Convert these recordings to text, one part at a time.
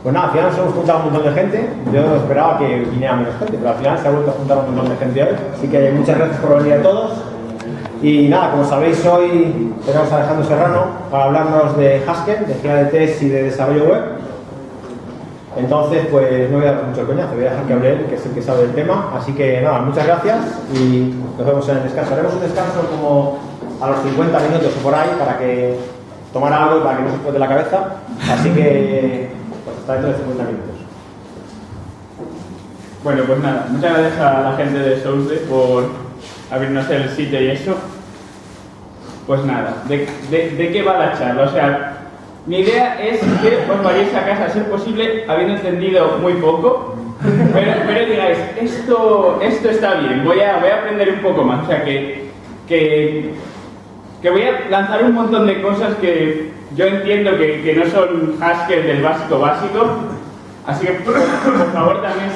Pues nada, al final nos hemos juntado un montón de gente. Yo esperaba que viniera menos gente, pero al final se ha vuelto a juntar un montón de gente hoy. Así que muchas gracias por venir a todos. Y nada, como sabéis, hoy tenemos a Alejandro Serrano para hablarnos de Haskell, de guía de test y de desarrollo web. Entonces, pues no voy a dar mucho el coñazo, voy a dejar que hable él, que es el que sabe del tema. Así que nada, muchas gracias y nos vemos en el descanso. Haremos un descanso como a los 50 minutos o por ahí para que tomar algo y para que no se explote la cabeza. Así que pues hasta dentro de 50 minutos. Bueno, pues nada, muchas gracias a la gente de Sousde por abrirnos el sitio y eso. Pues nada, ¿de qué va la charla? O sea, mi idea es que os vayáis a casa, a ser posible, habiendo entendido muy poco, pero digáis, esto está bien, voy a aprender un poco más. O sea, que voy a lanzar un montón de cosas que yo entiendo que no son Haskell del básico, así que por favor también,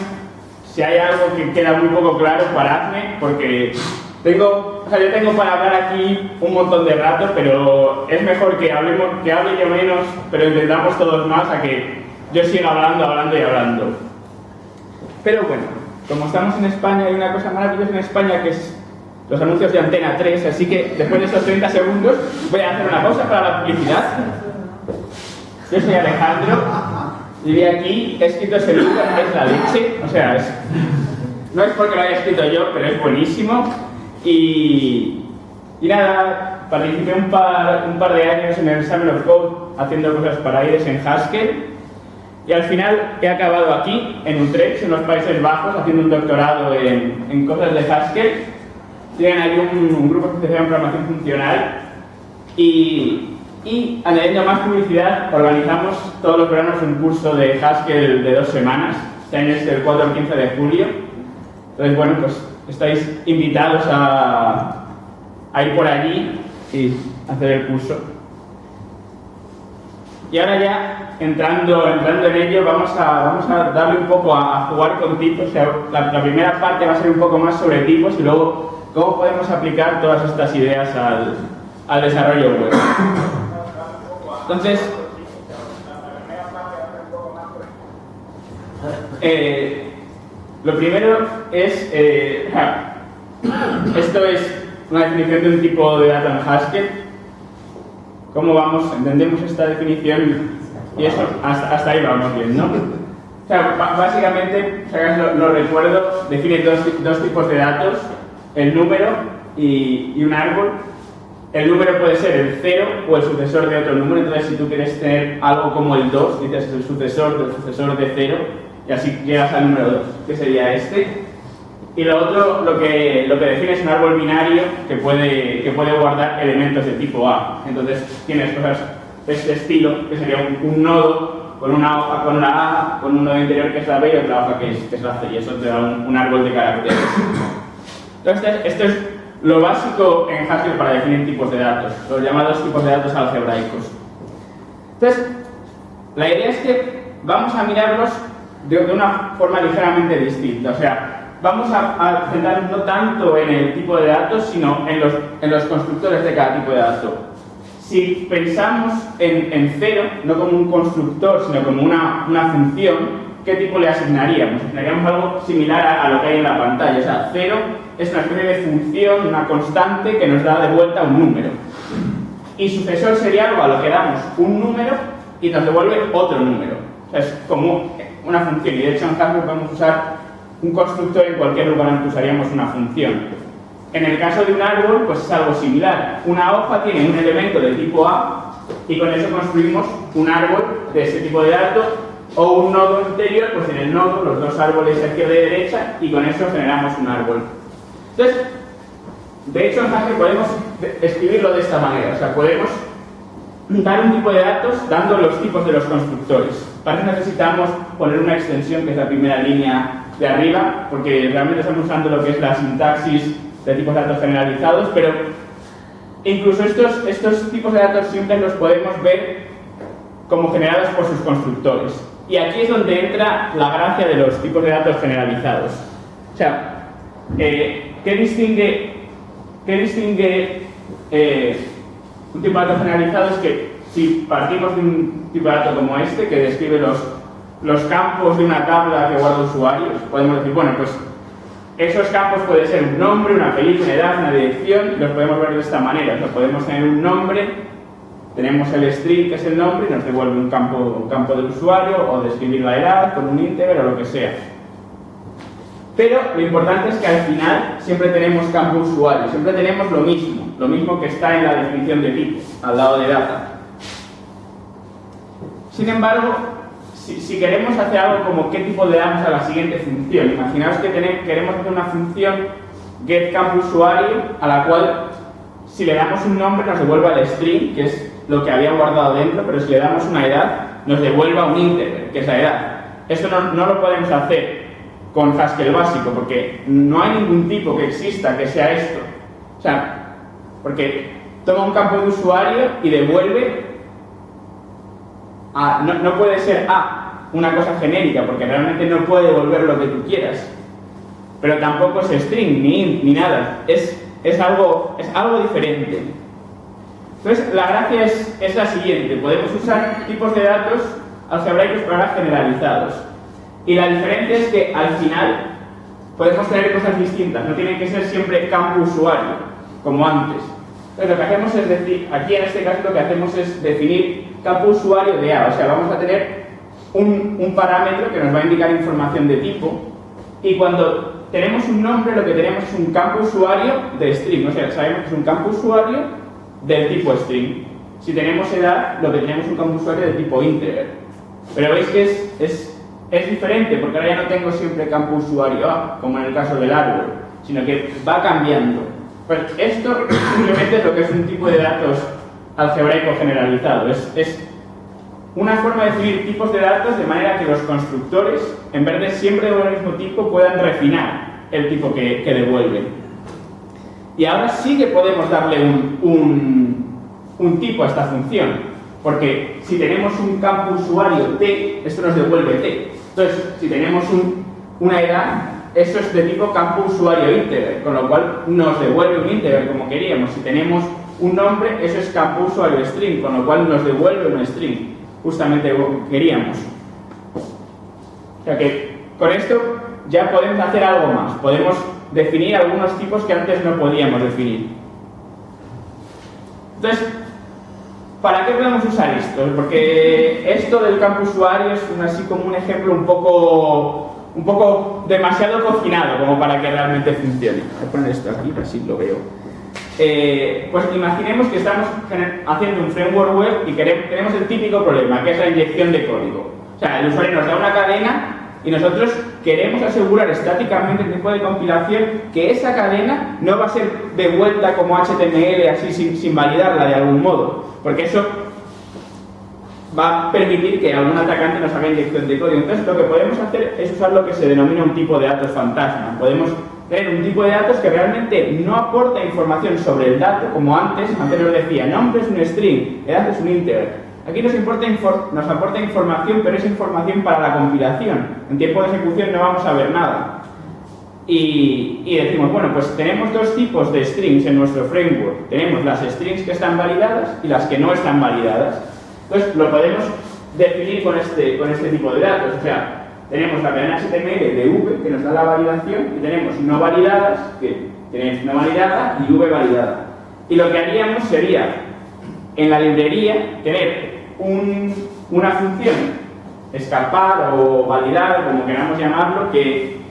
si hay algo que queda muy poco claro, paradme, porque yo tengo para hablar aquí un montón de rato, pero es mejor que hable yo menos, pero intentamos todos más a que yo siga hablando y hablando. Pero bueno, como estamos en España, hay una cosa maravillosa en España que es los anuncios de Antena 3, así que después de estos 30 segundos voy a hacer una pausa para la publicidad. Yo soy Alejandro, viví aquí, he escrito ese libro, es la leche, o sea, no es porque lo haya escrito yo, pero es buenísimo. Y nada, participé un par de años en el Summer of Code haciendo cosas para IDES en Haskell y al final he acabado aquí, en Utrecht, en los Países Bajos, haciendo un doctorado en cosas de Haskell. Tienen ahí un grupo especializado en programación funcional y añadiendo más publicidad, organizamos todos los veranos un curso de Haskell de 2 semanas. Este año es del 4 al 15 de julio. Entonces, bueno, pues estáis invitados a ir por allí y hacer el curso. Y ahora ya, entrando en ello, vamos a darle un poco a jugar con tipos. O sea, la primera parte va a ser un poco más sobre tipos y luego cómo podemos aplicar todas estas ideas al desarrollo web. Entonces, lo primero es, esto es una definición de un tipo de dato en Haskell. ¿Cómo vamos? ¿Entendemos esta definición? Y eso, hasta ahí vamos bien, ¿no? O sea, básicamente, si lo recuerdo, define dos tipos de datos, el número y un árbol. El número puede ser el 0 o el sucesor de otro número, entonces si tú quieres tener algo como el 2, dices el sucesor del sucesor de 0, y así llegas al número 2, que sería este. Y lo otro, lo que define es un árbol binario que puede guardar elementos de tipo A. Entonces tienes cosas de este estilo, que sería un nodo con una hoja con la A, con un nodo interior que es la B y otra hoja que es la C, y eso te da un árbol de caracteres. Entonces esto es lo básico en Haskell para definir tipos de datos, los llamados tipos de datos algebraicos. Entonces, la idea es que vamos a mirarlos de una forma ligeramente distinta. O sea, vamos a centrarnos no tanto en el tipo de datos, sino en los constructores de cada tipo de dato. Si pensamos en 0, no como un constructor, sino como una función, ¿qué tipo le asignaríamos? Asignaríamos algo similar a lo que hay en la pantalla. O sea, 0 es una especie de función, una constante que nos da de vuelta un número. Y sucesor sería algo a lo que damos un número y nos devuelve otro número. O sea, es como una función. Y de hecho en Haskell podemos usar un constructor en cualquier lugar en que usaríamos una función. En el caso de un árbol, pues es algo similar. Una hoja tiene un elemento de tipo A y con eso construimos un árbol de ese tipo de dato, o un nodo interior, pues en el nodo los dos árboles de izquierda y derecha y con eso generamos un árbol. Entonces, de hecho en Haskell podemos escribirlo de esta manera. O sea, podemos dar un tipo de datos dando los tipos de los constructores. Para eso necesitamos poner una extensión, que es la primera línea de arriba, porque realmente estamos usando lo que es la sintaxis de tipos de datos generalizados, pero incluso estos tipos de datos simples los podemos ver como generados por sus constructores. Y aquí es donde entra la gracia de los tipos de datos generalizados. O sea, ¿qué distingue un tipo de datos generalizado? Es que si partimos de un tipo de dato como este, que describe los campos de una tabla que guarda usuarios, podemos decir, bueno, pues esos campos pueden ser un nombre, una apellido, una edad, una dirección, y los podemos ver de esta manera. O sea, podemos tener un nombre, tenemos el string, que es el nombre, y nos devuelve un campo del usuario, o describir la edad con un integer o lo que sea. Pero lo importante es que al final siempre tenemos campo usuario, siempre tenemos lo mismo que está en la definición de tipo, al lado de data. Sin embargo, si queremos hacer algo como qué tipo le damos a la siguiente función, imaginaos que queremos hacer una función getCampUsuario a la cual si le damos un nombre nos devuelva el string, que es lo que había guardado dentro, pero si le damos una edad nos devuelva un integer, que es la edad. Esto no lo podemos hacer con Haskell básico, porque no hay ningún tipo que exista que sea esto. O sea, porque toma un campo de usuario y devuelve no puede ser una cosa genérica, porque realmente no puede devolver lo que tú quieras. Pero tampoco es string, ni int, ni nada. Es algo diferente. Entonces, la gracia es la siguiente. Podemos usar tipos de datos algebraicos para generalizados. Y la diferencia es que al final podemos tener cosas distintas. No tiene que ser siempre campo usuario, como antes. Entonces, lo que hacemos es decir, aquí en este caso lo que hacemos es definir campo usuario de A. O sea, vamos a tener un parámetro que nos va a indicar información de tipo. Y cuando tenemos un nombre, lo que tenemos es un campo usuario de string. O sea, sabemos que es un campo usuario del tipo string. Si tenemos edad, lo que tenemos es un campo usuario de tipo integer. Pero veis que es diferente, porque ahora ya no tengo siempre campo usuario A, como en el caso del árbol, sino que va cambiando. Pues esto simplemente es lo que es un tipo de datos algebraico generalizado. Es una forma de definir tipos de datos de manera que los constructores, en vez de siempre devolver el mismo tipo, puedan refinar el tipo que devuelven. Y ahora sí que podemos darle un tipo a esta función, porque si tenemos un campo usuario T, esto nos devuelve T. Entonces, si tenemos una edad, eso es de tipo campo usuario integer, con lo cual nos devuelve un integer como queríamos. Si tenemos un nombre, eso es campo usuario string, con lo cual nos devuelve un string, justamente lo que queríamos. O sea que con esto ya podemos hacer algo más, podemos definir algunos tipos que antes no podíamos definir. Entonces, ¿para qué podemos usar esto? Porque esto del campo usuario es así como un ejemplo un poco demasiado cocinado como para que realmente funcione. Voy a poner esto aquí, así lo veo. Pues imaginemos que estamos haciendo un framework web y tenemos el típico problema, que es la inyección de código. O sea, el usuario nos da una cadena y nosotros queremos asegurar estáticamente en tiempo de compilación que esa cadena no va a ser devuelta como HTML así sin validarla de algún modo, porque eso va a permitir que algún atacante nos haga inyección de código. Entonces lo que podemos hacer es usar lo que se denomina un tipo de datos fantasma. Podemos tener un tipo de datos que realmente no aporta información sobre el dato, como antes nos decía, nombre es un string, edad es un integer. Aquí nos aporta información, pero es información para la compilación. En tiempo de ejecución no vamos a ver nada. Y decimos, bueno, pues tenemos dos tipos de strings en nuestro framework. Tenemos las strings que están validadas y las que no están validadas. Entonces lo podemos definir con este tipo de datos. O sea, tenemos la cadena HTML de V, que nos da la validación, y tenemos no validadas, que tenemos no validada y V validada. Y lo que haríamos sería, en la librería, tener una función, escapar o validar, como queramos llamarlo, que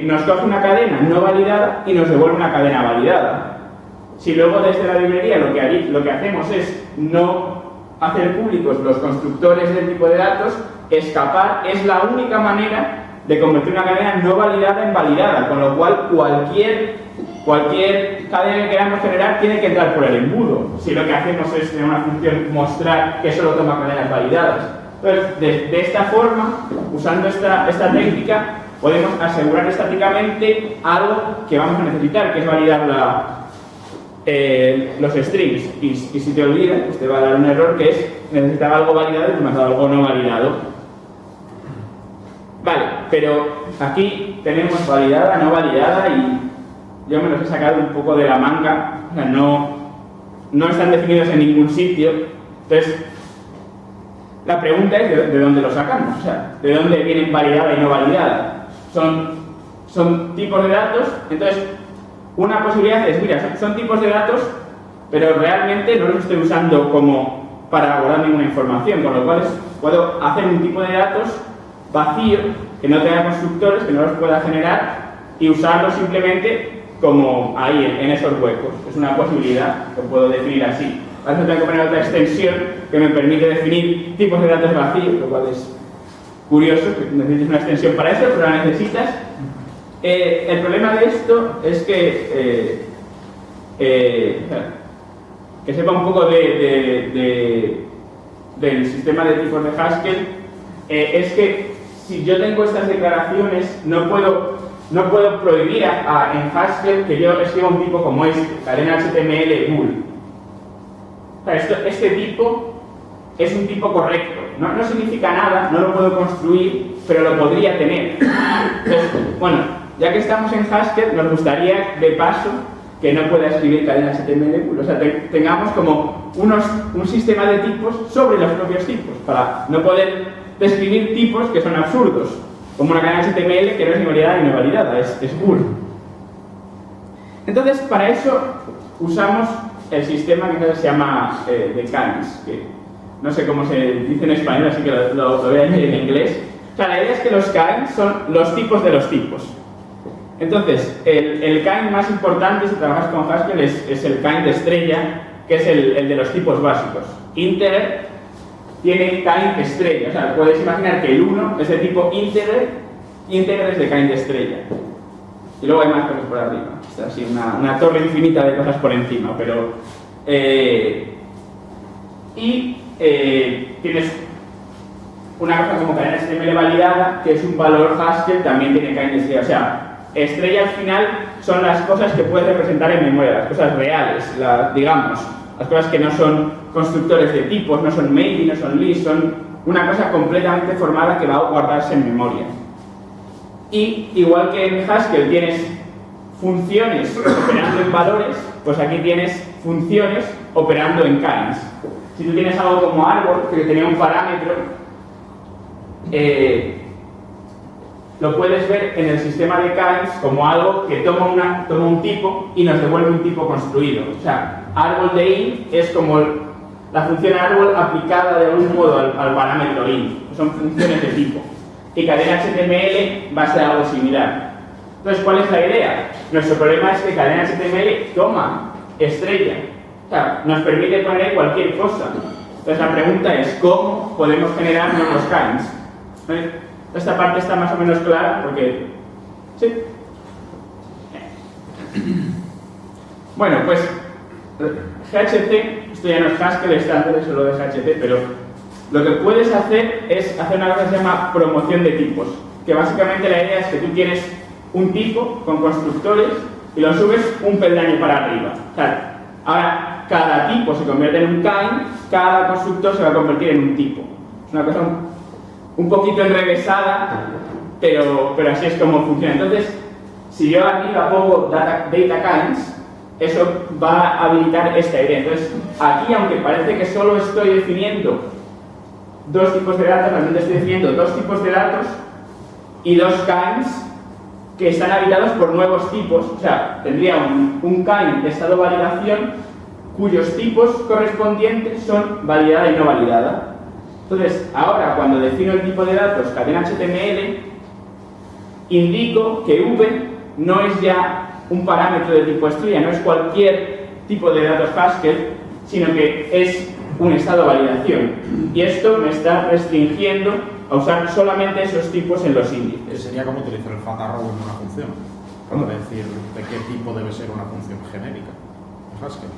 nos coge una cadena no validada y nos devuelve una cadena validada. Si luego desde la librería lo que hacemos es no hacer públicos los constructores del tipo de datos, escapar es la única manera de convertir una cadena no validada en validada, con lo cual cualquier cadena que queramos generar tiene que entrar por el embudo. Si lo que hacemos es en una función mostrar que solo toma cadenas validadas. Entonces, de esta forma, usando esta técnica, podemos asegurar estáticamente algo que vamos a necesitar, que es validar los strings. Y si te olvidas, pues te va a dar un error que es necesitaba algo validado y me has dado algo no validado. Vale, pero aquí tenemos validada, no validada, y yo me los he sacado un poco de la manga. O sea, no están definidos en ningún sitio. Entonces, la pregunta es de dónde lo sacamos, o sea, de dónde vienen validada y no validada. Son tipos de datos, entonces una posibilidad es, mira, son tipos de datos, pero realmente no los estoy usando como para guardar ninguna información, con lo cual puedo hacer un tipo de datos vacío, que no tenga constructores, que no los pueda generar, y usarlos simplemente como ahí, en esos huecos. Es una posibilidad que puedo definir así. Para eso tengo que poner otra extensión que me permite definir tipos de datos vacíos, lo cual es curioso, que necesites una extensión para eso, pero la necesitas. El problema de esto es que sepa un poco del sistema de tipos de Haskell, es que si yo tengo estas declaraciones, no puedo prohibir en Haskell que yo escriba un tipo como cadena HTML bool. O sea, este tipo es un tipo correcto. No significa nada, no lo puedo construir, pero lo podría tener. Entonces, bueno, ya que estamos en Haskell, nos gustaría, de paso, que no pueda escribir cadena HTML bool. O sea, tengamos como un sistema de tipos sobre los propios tipos, para no poder describir tipos que son absurdos, como una cadena HTML que no es ni validada ni no validada, es bool. Entonces, para eso usamos el sistema que se llama de kinds, que no sé cómo se dice en español, así que lo voy a decir en inglés. O sea, la idea es que los kinds son los tipos de los tipos. Entonces, el kind más importante si trabajas con Haskell es el kind de estrella, que es el de los tipos básicos. Integer tiene kind estrella, o sea, puedes imaginar que el 1 es de tipo integer es de kind estrella. Y luego hay más cosas por arriba, está así una torre infinita de cosas por encima, pero... tienes una cosa como cadena HTML validada, que es un valor Haskell, también tiene kind estrella, o sea, estrella al final son las cosas que puedes representar en memoria, las cosas reales, digamos, las cosas que no son constructores de tipos, no son maybe, no son list, son una cosa completamente formada que va a guardarse en memoria. Y igual que en Haskell tienes funciones operando en valores, pues aquí tienes funciones operando en kinds. Si tú tienes algo como árbol, que tenía un parámetro, lo puedes ver en el sistema de kinds como algo que toma un tipo y nos devuelve un tipo construido. O sea, árbol de int es como la función árbol aplicada de algún modo al parámetro int. Son funciones de tipo. Y cadena HTML va a ser algo similar. Entonces, ¿cuál es la idea? Nuestro problema es que cadena HTML toma estrella. O sea, nos permite poner cualquier cosa. Entonces, la pregunta es, ¿cómo podemos generar nuevos kinds? ¿Vale? Esta parte está más o menos clara porque... ¿Sí? Bueno, pues GHT, esto ya no es Haskell estándar, es solo de GHT, pero lo que puedes hacer es hacer una cosa que se llama promoción de tipos, que básicamente la idea es que tú tienes un tipo con constructores y lo subes un peldaño para arriba. O sea, ahora cada tipo se convierte en un kind, cada constructor se va a convertir en un tipo. Es una cosa un poquito enrevesada, pero así es como funciona. Entonces, si yo arriba pongo data kinds, eso va a habilitar esta idea. Entonces, aquí, aunque parece que solo estoy definiendo dos tipos de datos, realmente estoy definiendo dos tipos de datos y dos kinds que están habitados por nuevos tipos. O sea, tendría un kind de estado validación cuyos tipos correspondientes son validada y no validada. Entonces, ahora cuando defino el tipo de datos cadena HTML, indico que v no es ya un parámetro de tipo estrella, no es cualquier tipo de datos Haskell, sino que es un estado de validación. Y esto me está restringiendo a usar solamente esos tipos en los índices. Sería como utilizar el fact arrow en una función, para decir de qué tipo debe ser una función genérica en Haskell.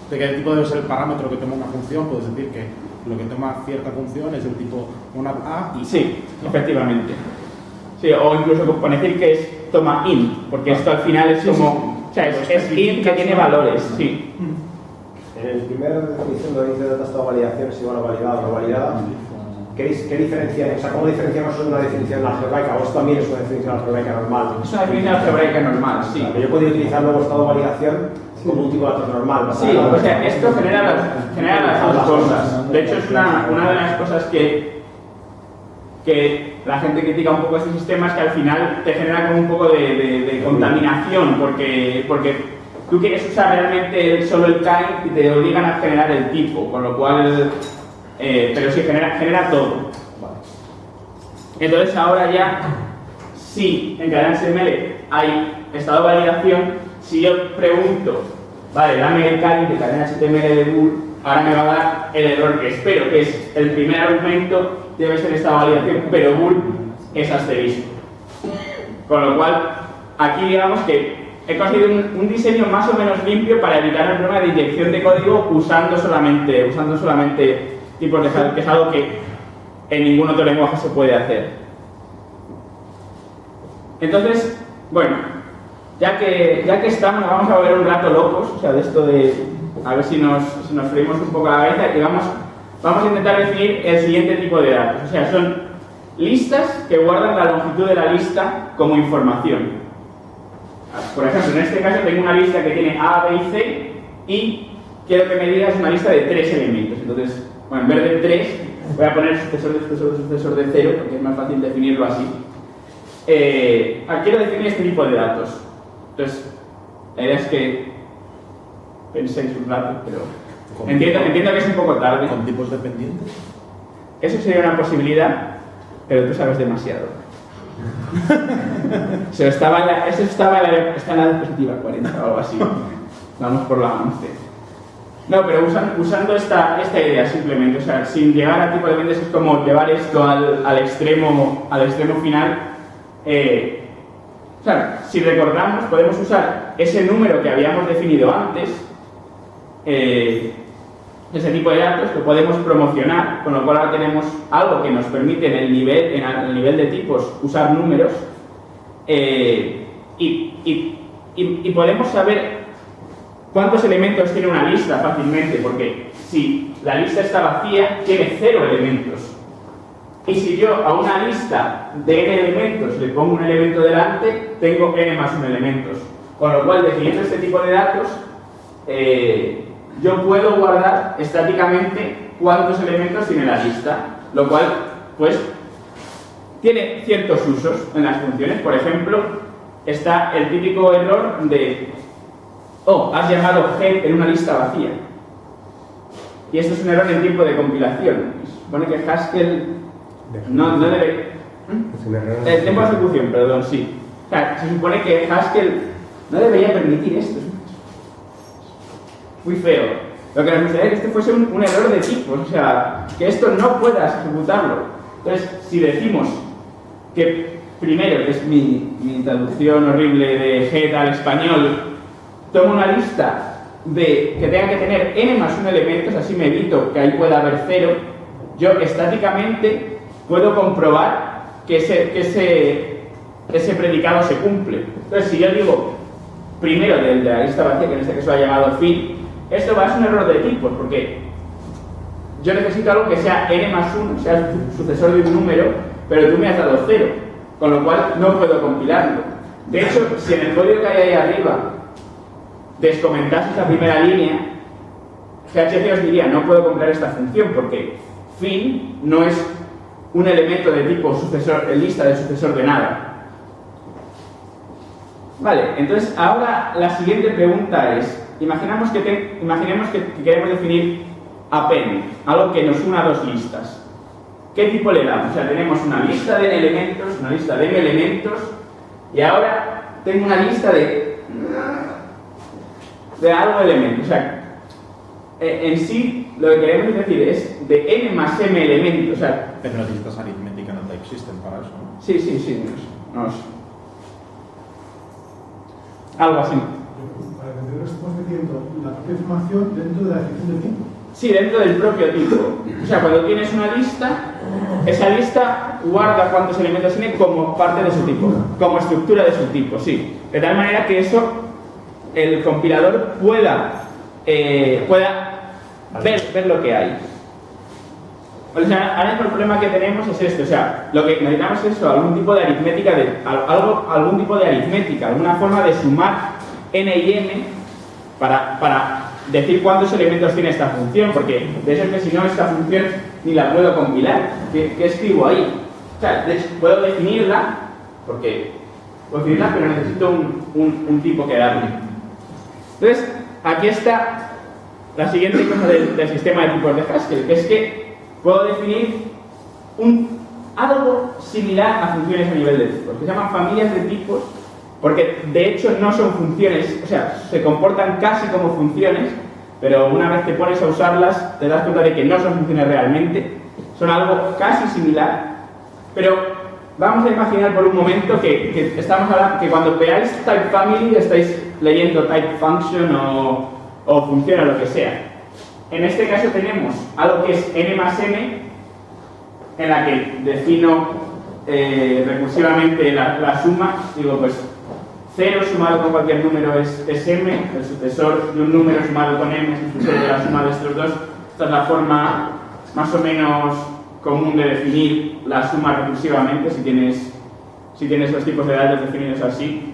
De qué tipo debe ser el parámetro que toma una función, puedes decir que lo que toma cierta función es el tipo una A y... Sí, efectivamente. Sí, o incluso con decir que toma int, porque esto al final es como... O sea, es int que tiene valores, sí. En el primer definición de índice de data estado de validación es igual a validada o no validada. ¿Qué diferencia? O sea, ¿cómo diferenciamos una definición algebraica? ¿O esto también es una definición algebraica normal? Es una definición algebraica normal, sí. Claro, yo podría utilizar luego estado de validación como un tipo de datos normal. Sí, o sea, esto genera las dos cosas. De hecho, es una de las cosas que la gente critica un poco este sistema, es que al final te genera como un poco de contaminación, porque tú quieres usar realmente solo el kind y te obligan a generar el tipo, con lo cual, pero sí, genera todo. Entonces ahora ya, si en cadena XML hay estado de validación, si yo pregunto, vale, dame el kind de cadena HTML de bool, ahora me va a dar el error que espero, que es el primer argumento debe ser estado de validación, pero bool es asterisco. Con lo cual, aquí digamos que he conseguido un diseño más o menos limpio para evitar el problema de inyección de código usando solamente tipos de Hadoop, que es algo que en ningún otro lenguaje se puede hacer. Entonces, bueno, ya que estamos, vamos a volver un rato locos, o sea, de esto de a ver si nos freímos un poco la cabeza y vamos a intentar definir el siguiente tipo de datos. O sea, son listas que guardan la longitud de la lista como información. Por ejemplo, en este caso tengo una lista que tiene A, B y C y quiero que me digas una lista de 3 elementos. Entonces, bueno, en vez de 3, voy a poner sucesor de 0 porque es más fácil definirlo así. Quiero definir este tipo de datos. Entonces, la idea es que penséis un rato, pero entiendo que es un poco tarde. ¿Con tipos dependientes? Eso sería una posibilidad, pero tú sabes demasiado. Eso está en la diapositiva 40 o algo así. Vamos por la 11. No, pero usando esta idea simplemente, o sea, sin llegar a tipo de vendes, es como llevar esto al extremo final. Claro, si recordamos, podemos usar ese número que habíamos definido antes, ese tipo de datos, lo podemos promocionar, con lo cual ahora tenemos algo que nos permite en el nivel de tipos usar números, y podemos saber cuántos elementos tiene una lista fácilmente, porque si la lista está vacía, tiene 0 elementos. Y si yo a una lista de n elementos le pongo un elemento delante, tengo n más 1 elementos. Con lo cual, definiendo este tipo de datos, yo puedo guardar estáticamente cuántos elementos tiene la lista, lo cual, pues, tiene ciertos usos en las funciones. Por ejemplo, está el típico error de has llamado head en una lista vacía. Y esto es un error en tiempo de compilación. Se supone que Haskell no debe... El tiempo de ejecución, perdón, sí. O sea, se supone que Haskell no debería permitir esto. Muy feo. Lo que nos gustaría es que este fuese un error de tipos, o sea, que esto no puedas ejecutarlo. Entonces, si decimos que primero, que es mi traducción horrible de head al español, tomo una lista que tenga que tener n más 1 elementos, así me evito que ahí pueda haber 0, yo estáticamente puedo comprobar que ese predicado se cumple. Entonces, si yo digo primero de la lista vacía, que en este caso ha llamado fin, esto va a ser un error de tipos, porque yo necesito algo que sea n más 1, sea el sucesor de un número, pero tú me has dado 0, con lo cual no puedo compilarlo. De hecho, si en el código que hay ahí arriba descomentases la primera línea, GHC os diría, no puedo compilar esta función, porque fin no es un elemento de tipo sucesor, lista de sucesor de nada. Vale, entonces ahora la siguiente pregunta es, imaginemos que queremos definir append, algo que nos una a dos listas. ¿Qué tipo le damos? O sea, tenemos una lista de n elementos, una lista de m elementos, y ahora tengo una lista de algo elementos. O sea, en sí lo que queremos decir es de n más m elementos. O sea, pero necesitas aritmética en el type system para eso, ¿no? Sí. Algo así. Para entender esto, estamos metiendo la propia información dentro de la definición del tipo. Sí, dentro del propio tipo. O sea, cuando tienes una lista, esa lista guarda cuántos elementos tiene como parte de su tipo, como estructura de su tipo, sí. De tal manera que eso, el compilador pueda ver lo que hay. O sea, ahora mismo el problema que tenemos es esto, o sea, lo que necesitamos es eso, algún tipo de aritmética, alguna forma de sumar n y m para decir cuántos elementos tiene esta función, porque de eso es que si no, esta función ni la puedo compilar. ¿Qué escribo ahí? O sea, puedo definirla, porque puedo definirla, pero necesito un tipo que darle. Entonces, aquí está la siguiente cosa del sistema de tipos de Haskell, que es que puedo definir algo similar a funciones a nivel de tipos, que se llaman familias de tipos, porque de hecho no son funciones, o sea, se comportan casi como funciones, pero una vez que pones a usarlas te das cuenta de que no son funciones realmente, son algo casi similar, pero vamos a imaginar por un momento que estamos hablando, que cuando veáis type family estáis leyendo type function o función o lo que sea. En este caso tenemos algo que es n más n, en la que defino recursivamente la suma, digo pues 0 sumado con cualquier número es m, el sucesor de un número sumado con m es el sucesor de la suma de estos dos. Esta es la forma más o menos común de definir la suma recursivamente, si tienes los tipos de datos definidos así.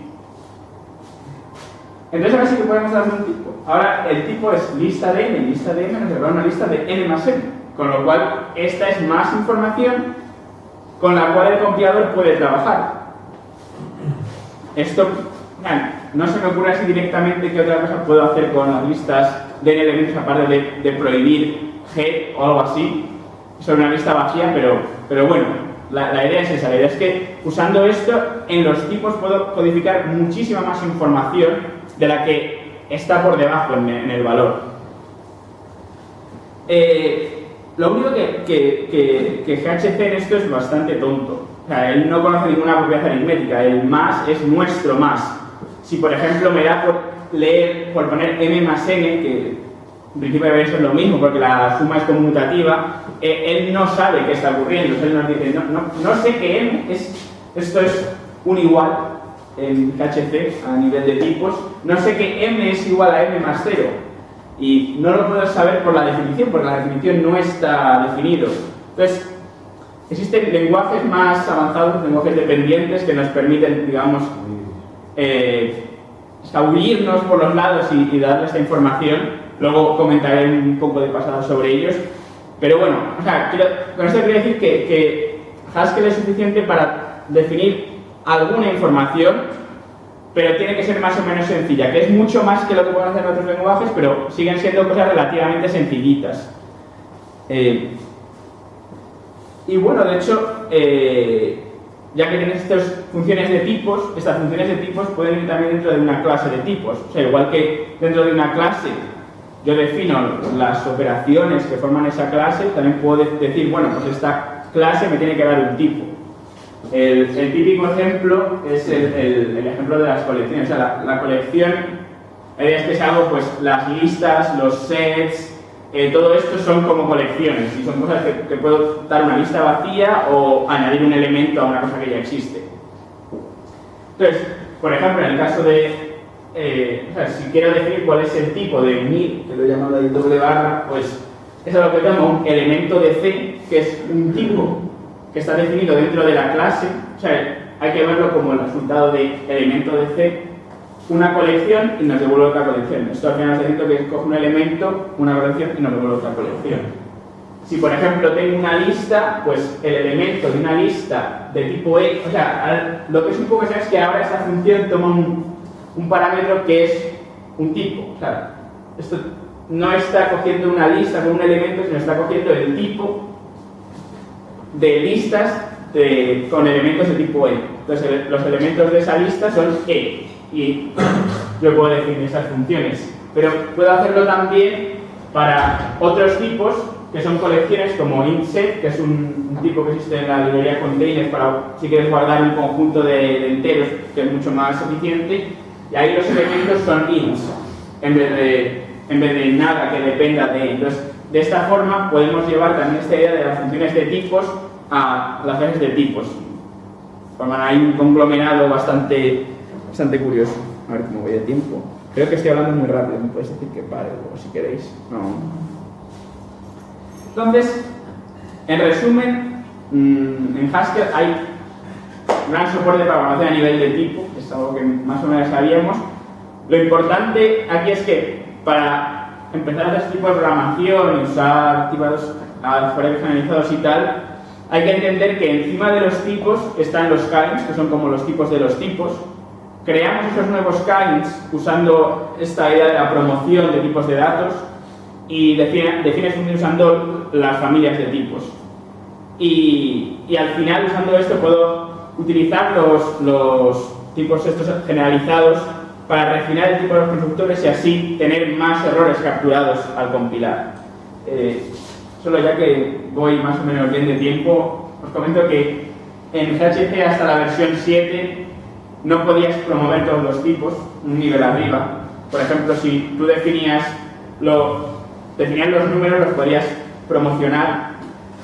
Entonces ahora sí que podemos darle un tipo. Ahora el tipo es lista de n, lista de m nos da una lista de n más m, con lo cual esta es más información con la cual el compilador puede trabajar. Esto, no se me ocurre así directamente qué otra cosa puedo hacer con las listas de n elementos aparte de prohibir g o algo así. Es una lista vacía, pero bueno, la idea es esa. La idea es que usando esto en los tipos puedo codificar muchísima más información de la que está por debajo en el valor. Lo único que GHC en esto es bastante tonto. O sea, él no conoce ninguna propiedad aritmética. El más es nuestro más. Si por ejemplo me da por poner m más n, que en principio debe ser lo mismo porque la suma es conmutativa, él no sabe qué está ocurriendo. Él nos dice, no sé que m esto es un igual en GHC a nivel de tipos, no sé que m es igual a m más 0 y no lo puedo saber por la definición, porque la definición no está definido. Entonces, existen lenguajes más avanzados, lenguajes dependientes que nos permiten, digamos, escabullirnos por los lados y darle esta información. Luego comentaré un poco de pasado sobre ellos. Pero bueno, o sea, con esto quiero decir que Haskell es suficiente para definir alguna información, pero tiene que ser más o menos sencilla, que es mucho más que lo que pueden hacer otros lenguajes, pero siguen siendo cosas relativamente sencillitas. Y bueno, de hecho, ya que tienes estas funciones de tipos pueden ir también dentro de una clase de tipos. O sea, igual que dentro de una clase yo defino las operaciones que forman esa clase, también puedo decir, bueno, pues esta clase me tiene que dar un tipo. El típico ejemplo es el ejemplo de las colecciones. O sea, la colección, la idea es que es algo, pues las listas, los sets, todo esto son como colecciones y son cosas que puedo dar una lista vacía o añadir un elemento a una cosa que ya existe. Entonces, por ejemplo, en el caso de o sea, si quiero definir cuál es el tipo de unir, que lo he llamado ahí doble barra, pues es lo que llamo un elemento de C, que es un tipo que está definido dentro de la clase. O sea, hay que verlo como el resultado de elemento de C, una colección y nos devuelve otra colección. Esto al final está diciendo que coge un elemento, una colección y nos devuelve otra colección. Si por ejemplo tengo una lista, pues el elemento de una lista de tipo E, o sea, lo que es un poco es que ahora esta función toma un parámetro que es un tipo. O sea, esto no está cogiendo una lista con un elemento, sino está cogiendo el tipo de listas con elementos de tipo E. Entonces, los elementos de esa lista son E. Y yo puedo definir esas funciones. Pero puedo hacerlo también para otros tipos, que son colecciones como intset, que es un tipo que existe en la librería containers para si quieres guardar un conjunto de enteros, que es mucho más eficiente. Y ahí los elementos son ints, en vez de nada que dependa de. Entonces, de esta forma podemos llevar también esta idea de las funciones de tipos a las clases de tipos. Forman ahí un conglomerado bastante curioso. A ver cómo voy de tiempo. Creo que estoy hablando muy rápido, me podéis decir que pare o si queréis. No. Entonces, en resumen, en Haskell hay gran soporte para programación a nivel de tipo, que es algo que más o menos sabíamos, Lo importante aquí es que para empezar a hacer este tipo de programación y usar tipos alfabetos generalizados y tal, hay que entender que encima de los tipos están los kinds, que son como los tipos de los tipos. Creamos esos nuevos kinds usando esta idea de la promoción de tipos de datos y defines usando las familias de tipos. Y al final, usando esto, puedo utilizar los tipos estos generalizados para refinar el tipo de los constructores y así tener más errores capturados al compilar. Solo ya que voy más o menos bien de tiempo, os comento que en GHC hasta la versión 7 no podías promover todos los tipos un nivel arriba. Por ejemplo, si tú definías los números, los podías promocionar,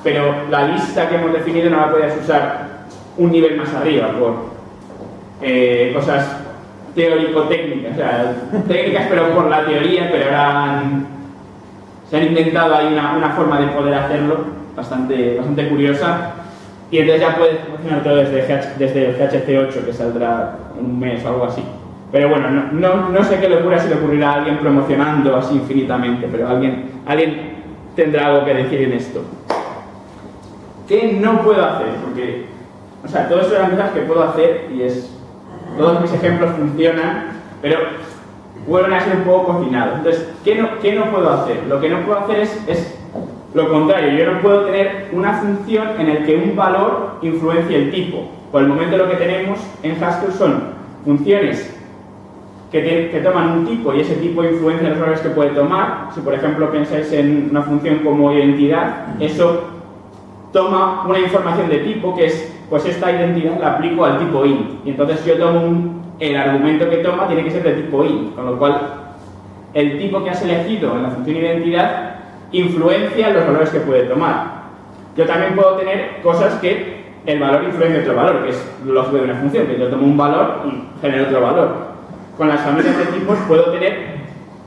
pero la lista que hemos definido no la podías usar un nivel más arriba por cosas teórico-técnicas, o sea, técnicas pero por la teoría, pero ahora se han inventado ahí una forma de poder hacerlo bastante curiosa, y entonces ya puedes funcionar todo desde el GHC 8, que saldrá en un mes o algo así. Pero bueno, no sé qué locura se le ocurrirá a alguien promocionando así infinitamente, pero alguien tendrá algo que decir en esto. ¿Qué no puedo hacer? Porque, o sea, todo eso eran cosas que puedo hacer y todos mis ejemplos funcionan, pero vuelven a ser un poco cocinados. Entonces, ¿qué no puedo hacer? Lo que no puedo hacer es lo contrario. Yo no puedo tener una función en la que un valor influencie el tipo. Por el momento lo que tenemos en Haskell son funciones que toman un tipo y ese tipo influencia los valores que puede tomar. Si por ejemplo pensáis en una función como identidad, eso toma una información de tipo que es, pues esta identidad la aplico al tipo int, y entonces yo tomo el argumento que toma tiene que ser de tipo int, con lo cual el tipo que has elegido en la función identidad influencia los valores que puede tomar. Yo también puedo tener cosas que el valor influencia otro valor, que es lógico de una función, que yo tomo un valor y genero otro valor. Con las familias de tipos puedo tener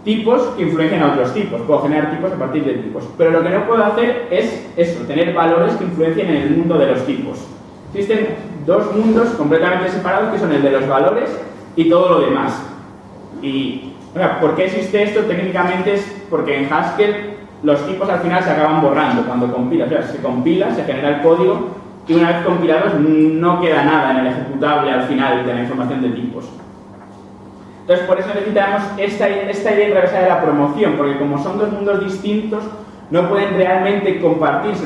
tipos que influencian a otros tipos, puedo generar tipos a partir de tipos, pero lo que no puedo hacer es eso, tener valores que influencien en el mundo de los tipos. Existen dos mundos completamente separados, que son el de los valores y todo lo demás. Y, o sea, ¿por qué existe esto? Técnicamente es porque en Haskell los tipos al final se acaban borrando cuando compilas. O sea, se compila, se genera el código y una vez compilados no queda nada en el ejecutable al final de la información de tipos. Entonces, por eso necesitamos esta idea atravesada de la promoción, porque como son dos mundos distintos, no pueden realmente compartirse.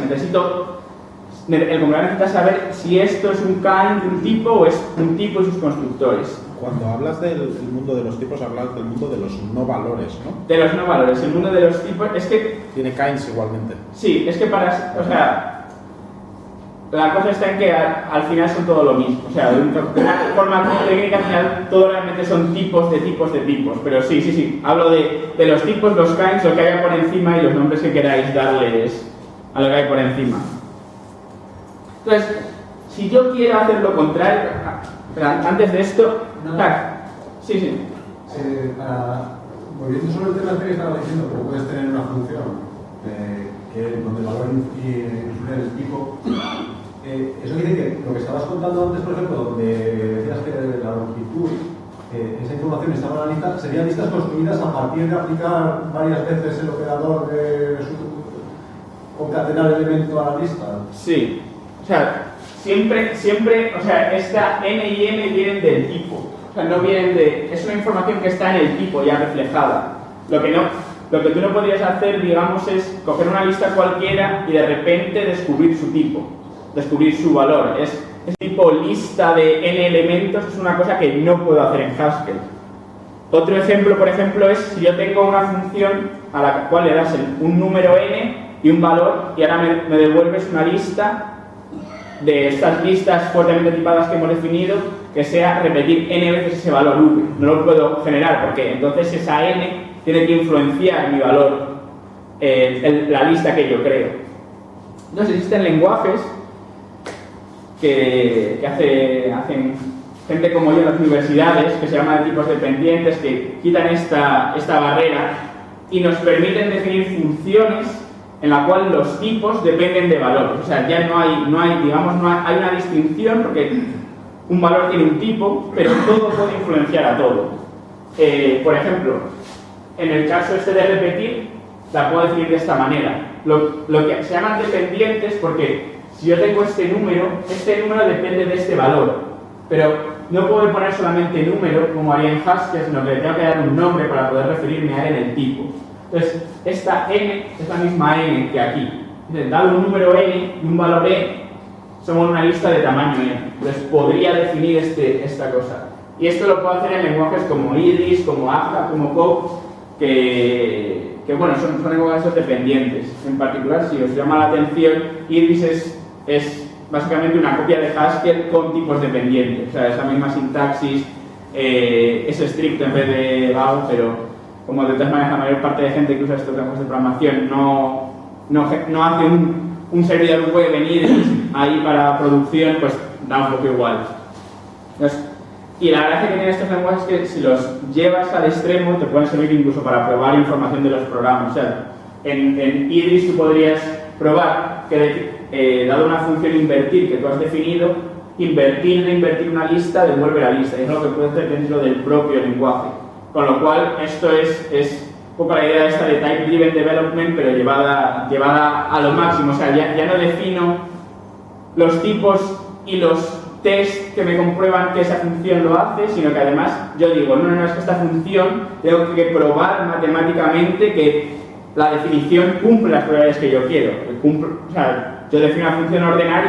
El compilador necesita saber si esto es un kind de un tipo o es un tipo y sus constructores. Cuando hablas del mundo de los tipos, hablas del mundo de los no valores, ¿no? De los no valores. El mundo de los tipos es que... Tiene kinds igualmente. Sí, es que o sea, la cosa está en que al final son todo lo mismo. O sea, de una forma técnica al final todo realmente son tipos de tipos de tipos. Pero sí. Hablo de los tipos, los kinds, lo que haya por encima y los nombres que queráis darles a lo que hay por encima. Entonces, si yo quiero hacer lo contrario, antes de esto, sí. Volviendo sobre el tema que estaba diciendo, que puedes tener una función donde el valor influye en el tipo, eso quiere decir que lo que estabas contando antes, por ejemplo, donde decías que la longitud, esa información estaba en la lista, serían listas construidas a partir de aplicar varias veces el operador de concatenar el elemento a la lista. Sí. O sea, siempre, o sea, esta n y m vienen del tipo. O sea, no vienen es una información que está en el tipo ya reflejada. Lo que tú no podrías hacer, digamos, es coger una lista cualquiera y de repente descubrir su tipo, descubrir su valor. Es tipo lista de n elementos, es una cosa que no puedo hacer en Haskell. Otro ejemplo, por ejemplo, es si yo tengo una función a la cual le das un número n y un valor y ahora me devuelves una lista de estas listas fuertemente tipadas que hemos definido, que sea repetir n veces ese valor v. No lo puedo generar porque entonces esa n tiene que influenciar mi valor, la lista que yo creo. Entonces existen lenguajes que hacen gente como yo en las universidades, que se llaman tipos dependientes, que quitan esta barrera y nos permiten definir funciones en la cual los tipos dependen de valores. O sea, ya no hay una distinción porque un valor tiene un tipo, pero todo puede influenciar a todo. por ejemplo, en el caso este de repetir, la puedo definir de esta manera. Lo que se llaman dependientes porque si yo tengo este número depende de este valor. Pero no puedo poner solamente número como haría en Haskell, sino que le tengo que dar un nombre para poder referirme a él en el tipo. Entonces, esta n es la misma n que aquí. Entonces, dado un número n y un valor e, somos una lista de tamaño n. Entonces, podría definir esta cosa. Y esto lo puedo hacer en lenguajes como Idris, como Agda, como Coq, que bueno, son lenguajes dependientes. En particular, si os llama la atención, Idris es básicamente una copia de Haskell con tipos dependientes. O sea, es la misma sintaxis, es estricto en vez de Gauss, pero como de todas maneras la mayor parte de gente que usa estos lenguajes de programación no hace un servidor web en Idris ahí para producción, pues da un poco igual. Entonces, y la gracia que tienen estos lenguajes es que si los llevas al extremo te pueden servir incluso para probar información de los programas. O sea, en Idris tú podrías probar que dado una función invertir que tú has definido, invertir una lista devuelve la lista. Y es lo que puedes hacer dentro del propio lenguaje. Con lo cual, esto es un poco la idea esta de Type-Driven Development, pero llevada a lo máximo. O sea, ya no defino los tipos y los test que me comprueban que esa función lo hace, sino que además yo digo, no, es que esta función tengo que probar matemáticamente que la definición cumple las propiedades que yo quiero. O sea, yo defino una función ordenar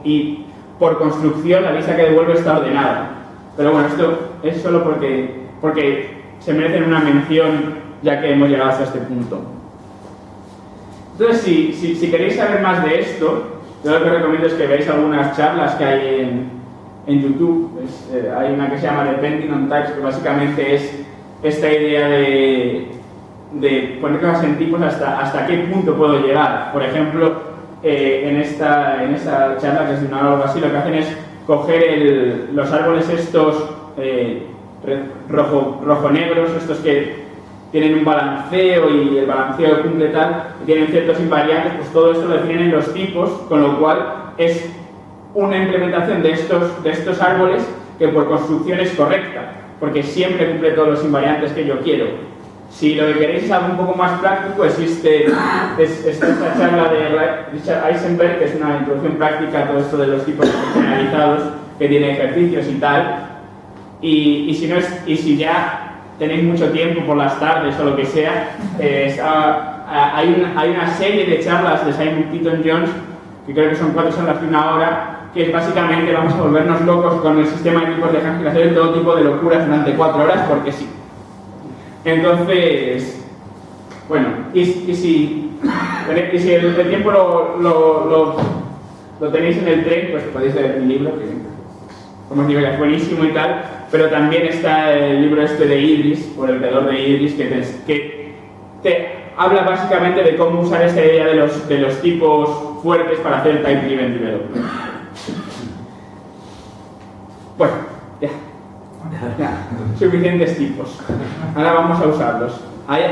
y por construcción la lista que devuelvo está ordenada. Pero bueno, esto es solo porque se merecen una mención ya que hemos llegado hasta este punto. Entonces, si queréis saber más de esto, yo lo que os recomiendo es que veáis algunas charlas que hay en YouTube. Hay una que se llama Depending on Types, que básicamente es esta idea de poner cosas en tipos hasta qué punto puedo llegar. Por ejemplo, en esta charla, que es de una hora o algo así, lo que hacen es coger los árboles estos rojo-negros, estos que tienen un balanceo y el balanceo cumple tal, y tienen ciertos invariantes, pues todo esto lo definen en los tipos, con lo cual es una implementación de estos árboles que por construcción es correcta, porque siempre cumple todos los invariantes que yo quiero. Si lo que queréis es algo un poco más práctico, existe esta charla de Richard Eisenberg, que es una introducción práctica a todo esto de los tipos personalizados, que tiene ejercicios y tal, y si ya tenéis mucho tiempo por las tardes o lo que sea, hay una serie de charlas de Simon Keaton-Jones, que creo que son 4 charlas de 1 hora, que es básicamente vamos a volvernos locos con el sistema de tipos de Haskell, hacer todo tipo de locuras durante 4 horas porque sí. Entonces, bueno, y si el tiempo lo tenéis en el tren, pues podéis leer mi libro, que como os digo ya es buenísimo y tal, pero también está el libro este de Idris, o el creador de Idris, que te habla básicamente de cómo usar esta idea de los tipos fuertes para hacer Type-Driven Development. Bueno, ya, suficientes tipos. Ahora vamos a usarlos. ¿Hay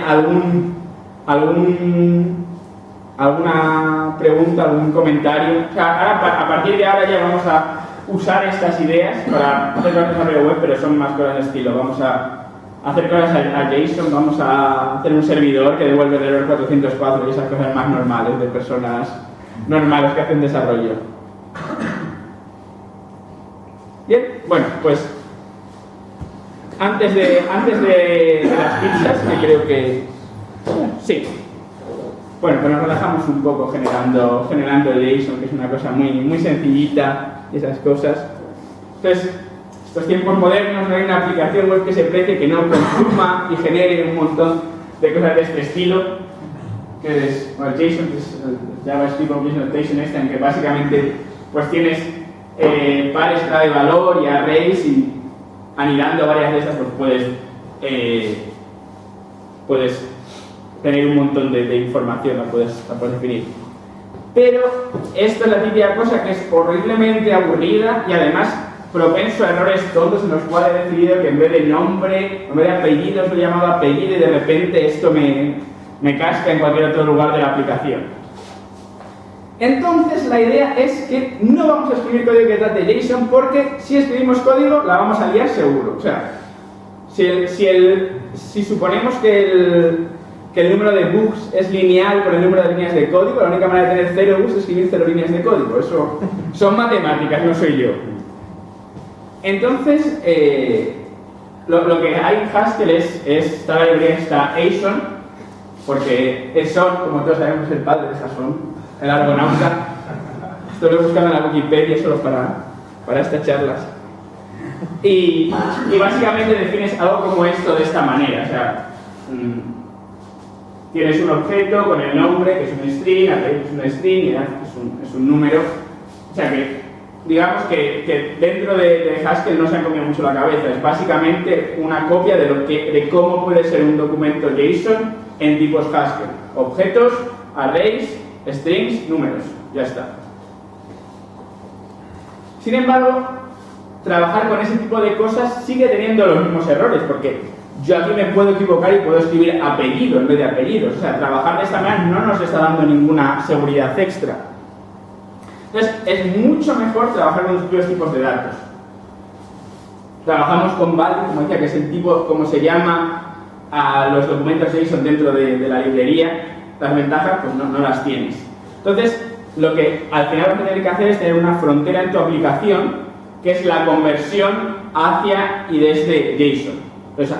alguna pregunta, algún comentario? O sea, ahora, a partir de ahora ya vamos a usar estas ideas para hacer cosas en la web, pero son más cosas de estilo. Vamos a hacer cosas a JSON, vamos a hacer un servidor que devuelve el error 404 y esas cosas más normales de personas normales que hacen desarrollo. Bien, bueno, pues antes de las pizzas, que creo que sí. Bueno, pues nos relajamos un poco generando JSON, que es una cosa muy sencillita, y esas cosas. Entonces, estos tiempos modernos no hay una aplicación web que se precie que no consuma y genere un montón de cosas de este estilo, que es JSON, que es JavaScript Object Notation en que básicamente pues tienes pares clave de valor y arrays, y anidando varias de esas pues puedes tener un montón de información, la puedes definir. Pero esto es la típica cosa que es horriblemente aburrida y además propenso a errores tontos, en los cuales he decidido que en vez de nombre, en vez de apellidos lo he llamado apellido, y de repente esto me casca en cualquier otro lugar de la aplicación. Entonces la idea es que no vamos a escribir código que trate JSON, porque si escribimos código la vamos a liar seguro. O sea, Si suponemos que el número de bugs es lineal con el número de líneas de código, la única manera de tener 0 bugs es escribir 0 líneas de código. Eso son matemáticas, no soy yo. Entonces, lo que hay en Haskell está la librería, está ASON, porque Eson, como todos sabemos, es el padre de Sason, el argonauta. Esto lo he buscado en la Wikipedia solo para estas charlas. Y básicamente defines algo como esto de esta manera. O sea, tienes un objeto con el nombre, que es un string, array es un string, y edad es un número. O sea que, digamos que dentro de Haskell no se han comido mucho la cabeza. Es básicamente una copia de cómo puede ser un documento JSON en tipos Haskell. Objetos, arrays, strings, números. Ya está. Sin embargo, trabajar con ese tipo de cosas sigue teniendo los mismos errores, porque yo aquí me puedo equivocar y puedo escribir apellido en vez de apellidos. O sea, trabajar de esta manera no nos está dando ninguna seguridad extra. Entonces, es mucho mejor trabajar con los propios tipos de datos. Trabajamos con value, como decía, que es el tipo, como se llama a los documentos JSON dentro de la librería. Las ventajas, pues no las tienes. Entonces, lo que al final vas a tener que hacer es tener una frontera en tu aplicación, que es la conversión hacia y desde JSON. Entonces,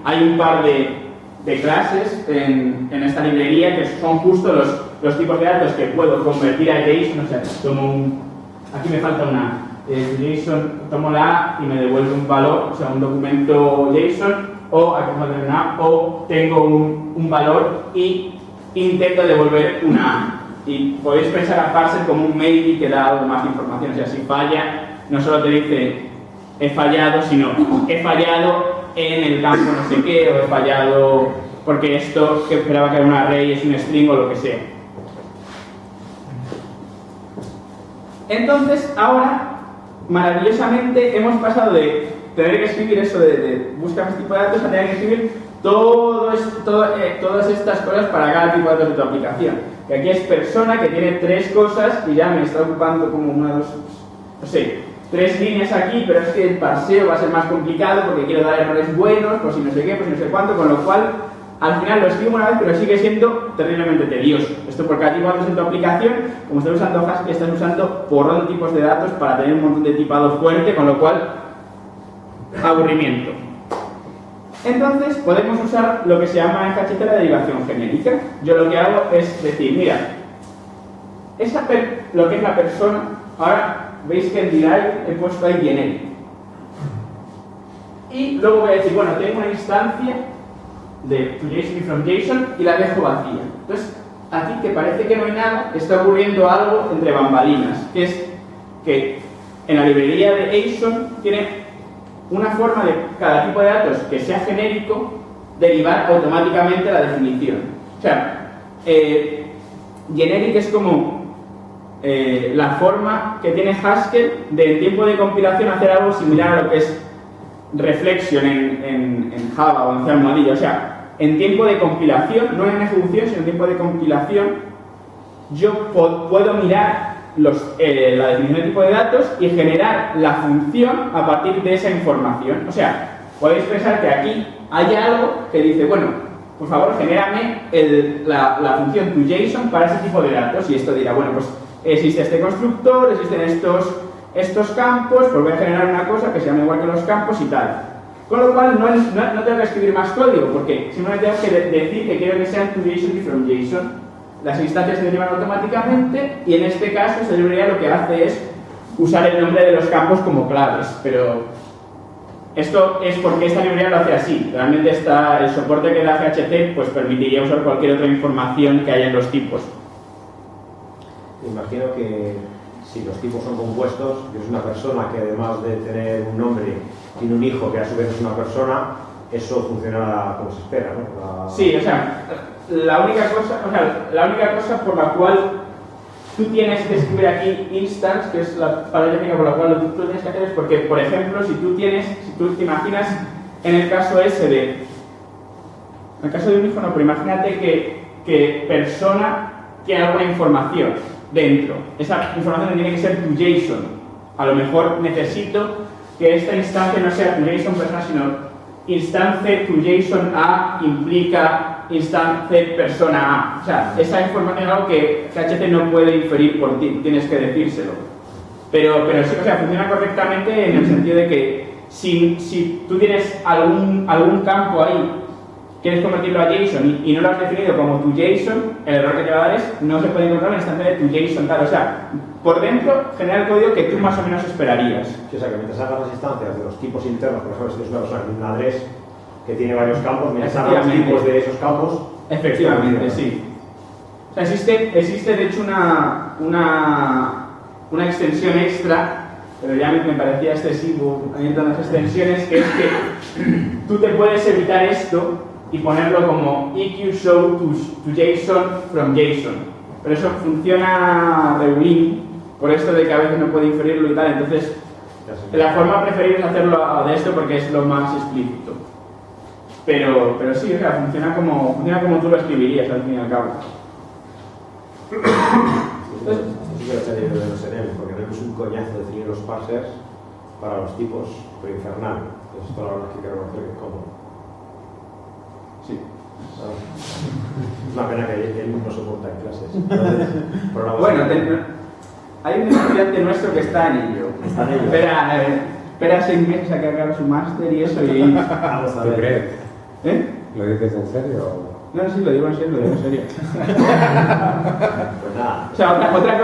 hay un par de clases en esta librería que son justo los tipos de datos que puedo convertir a JSON. O sea, aquí me falta una JSON, tomo la A y me devuelve un valor, o sea, un documento JSON, o aquí me falta una A, o tengo un valor y intento devolver una A. Y podéis pensar a parser como un maybe que da algo más de información. O sea, si falla, no solo te dice he fallado, sino he fallado en el campo no sé qué, o he fallado porque esto que esperaba que era un array es un string o lo que sea. Entonces, ahora, maravillosamente, hemos pasado de tener que escribir eso de buscar este tipo de datos a tener que escribir todas estas cosas para cada tipo de datos de tu aplicación. Que aquí es persona, que tiene 3 cosas y ya me está ocupando como una, dos, no sé, 3 líneas aquí, pero es que el parseo va a ser más complicado porque quiero dar errores buenos, por si no sé qué, por si no sé cuánto, con lo cual al final lo escribo una vez, pero sigue siendo terriblemente tedioso. Esto por cada tipo de datos en tu aplicación, como estás usando Haskell, estás usando porrón de tipos de datos para tener un montón de tipado fuerte, con lo cual, aburrimiento. Entonces, podemos usar lo que se llama en HT la derivación genérica. Yo lo que hago es decir, mira, lo que es la persona, ahora veis que en derive he puesto ahí generic. Y luego voy a decir, bueno, tengo una instancia de toJSON y fromJSON y la dejo vacía. Entonces, aquí que parece que no hay nada, está ocurriendo algo entre bambalinas, que es que en la librería de ASON tiene una forma de cada tipo de datos que sea genérico derivar automáticamente la definición. O sea, generic es como la forma que tiene Haskell de en tiempo de compilación hacer algo similar a lo que es reflexión en Java o en C almohadilla. O sea, en tiempo de compilación, no en ejecución, sino en tiempo de compilación, yo puedo mirar la definición de tipo de datos y generar la función a partir de esa información. O sea, podéis pensar que aquí hay algo que dice, bueno, por favor, genérame la función toJSON para ese tipo de datos. Y esto dirá, bueno, pues existe este constructor, existen estos campos, pues voy a generar una cosa que se llama igual que los campos y tal. Con lo cual no tengo que escribir más código, porque simplemente tengo que decir que quiero que sean toJSON y fromJSON. Las instancias se derivan automáticamente y en este caso esta librería lo que hace es usar el nombre de los campos como claves, pero esto es porque esta librería lo hace así. Realmente el soporte que da GHT pues permitiría usar cualquier otra información que haya en los tipos. Imagino que si los tipos son compuestos, y es una persona que además de tener un nombre tiene un hijo que a su vez es una persona, eso funcionará como se espera, ¿no? Sí, o sea, la única cosa por la cual tú tienes que escribir aquí instance, que es la palabra técnica por la cual tú tienes que hacer, es porque, por ejemplo, si tú te imaginas en el caso en el caso de un hijo no, pero imagínate que persona tiene alguna información dentro. Esa información tiene que ser toJSON. A lo mejor necesito que esta instancia no sea toJSON persona, sino instance to JSON A implica instance persona A. O sea, esa información es algo que PHP no puede inferir por ti, tienes que decírselo. Pero sí, o sea, funciona correctamente en el sentido de que si tú tienes algún campo ahí, quieres convertirlo a JSON y no lo has definido como tu JSON, el error que te va a dar es no se puede encontrar en la instancia de tu JSON tal. O sea, por dentro genera el código que tú más o menos esperarías. Sí, o sea, que mientras hagas las instancias de los tipos internos, por ejemplo, si es una persona con un address que tiene varios campos, mientras hagas los tipos de esos campos... Efectivamente, sí. O sea, existe de hecho una extensión extra, pero ya me parecía excesivo añadiendo las extensiones, que es que tú te puedes evitar esto y ponerlo como EQ show to JSON from JSON. Pero eso funciona regulín, por esto de que a veces no puede inferirlo y tal, entonces la forma preferida es hacerlo de esto porque es lo más explícito. Pero sí, o sea, funciona como tú lo escribirías al fin y al cabo. Sí que lo he añadido de los NM, porque no es un coñazo definir los parsers para los tipos, pero infernal. Entonces, esto la verdad es que quiero conocer que es cómodo. Sí. Es una pena que él no soporta en clases. Bueno, hay un estudiante nuestro que está en ello. Está en ello. Espera 6 meses a que acabe su máster y eso. Y... Vamos a ¿Tú ver. crees? ¿Eh? ¿Lo dices en serio? No, sí, lo digo en serio, Pues nada. O sea, otra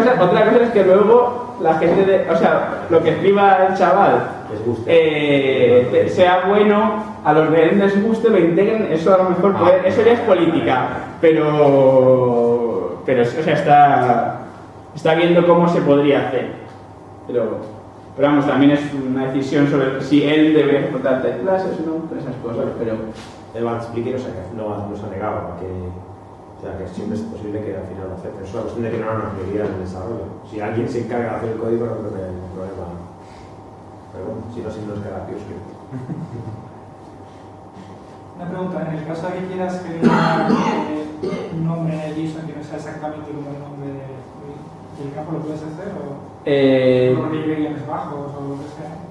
cosa es que luego la gente, o sea, lo que escriba el chaval Les gusta. sea bueno, a los de él les guste, lo integren, eso a lo mejor eso ya es política, pero o sea, está viendo cómo se podría hacer. Pero vamos, también es una decisión sobre si él debería soportar clases o no, todas esas cosas, pero... Evan Splicker no se ha negado a que, o sea, que siempre es posible que al final lo acepten. Es una cuestión de que no era una prioridad en el desarrollo. Si alguien se encarga de hacer el código, no creo que haya ningún problema. Pero bueno, si no es que era PureScript. Una pregunta, en el caso de que quieras que un nombre en el JSON que no sea exactamente como el nombre del campo, ¿lo puedes hacer? ¿O no que lleve guiones bajos o lo que sea?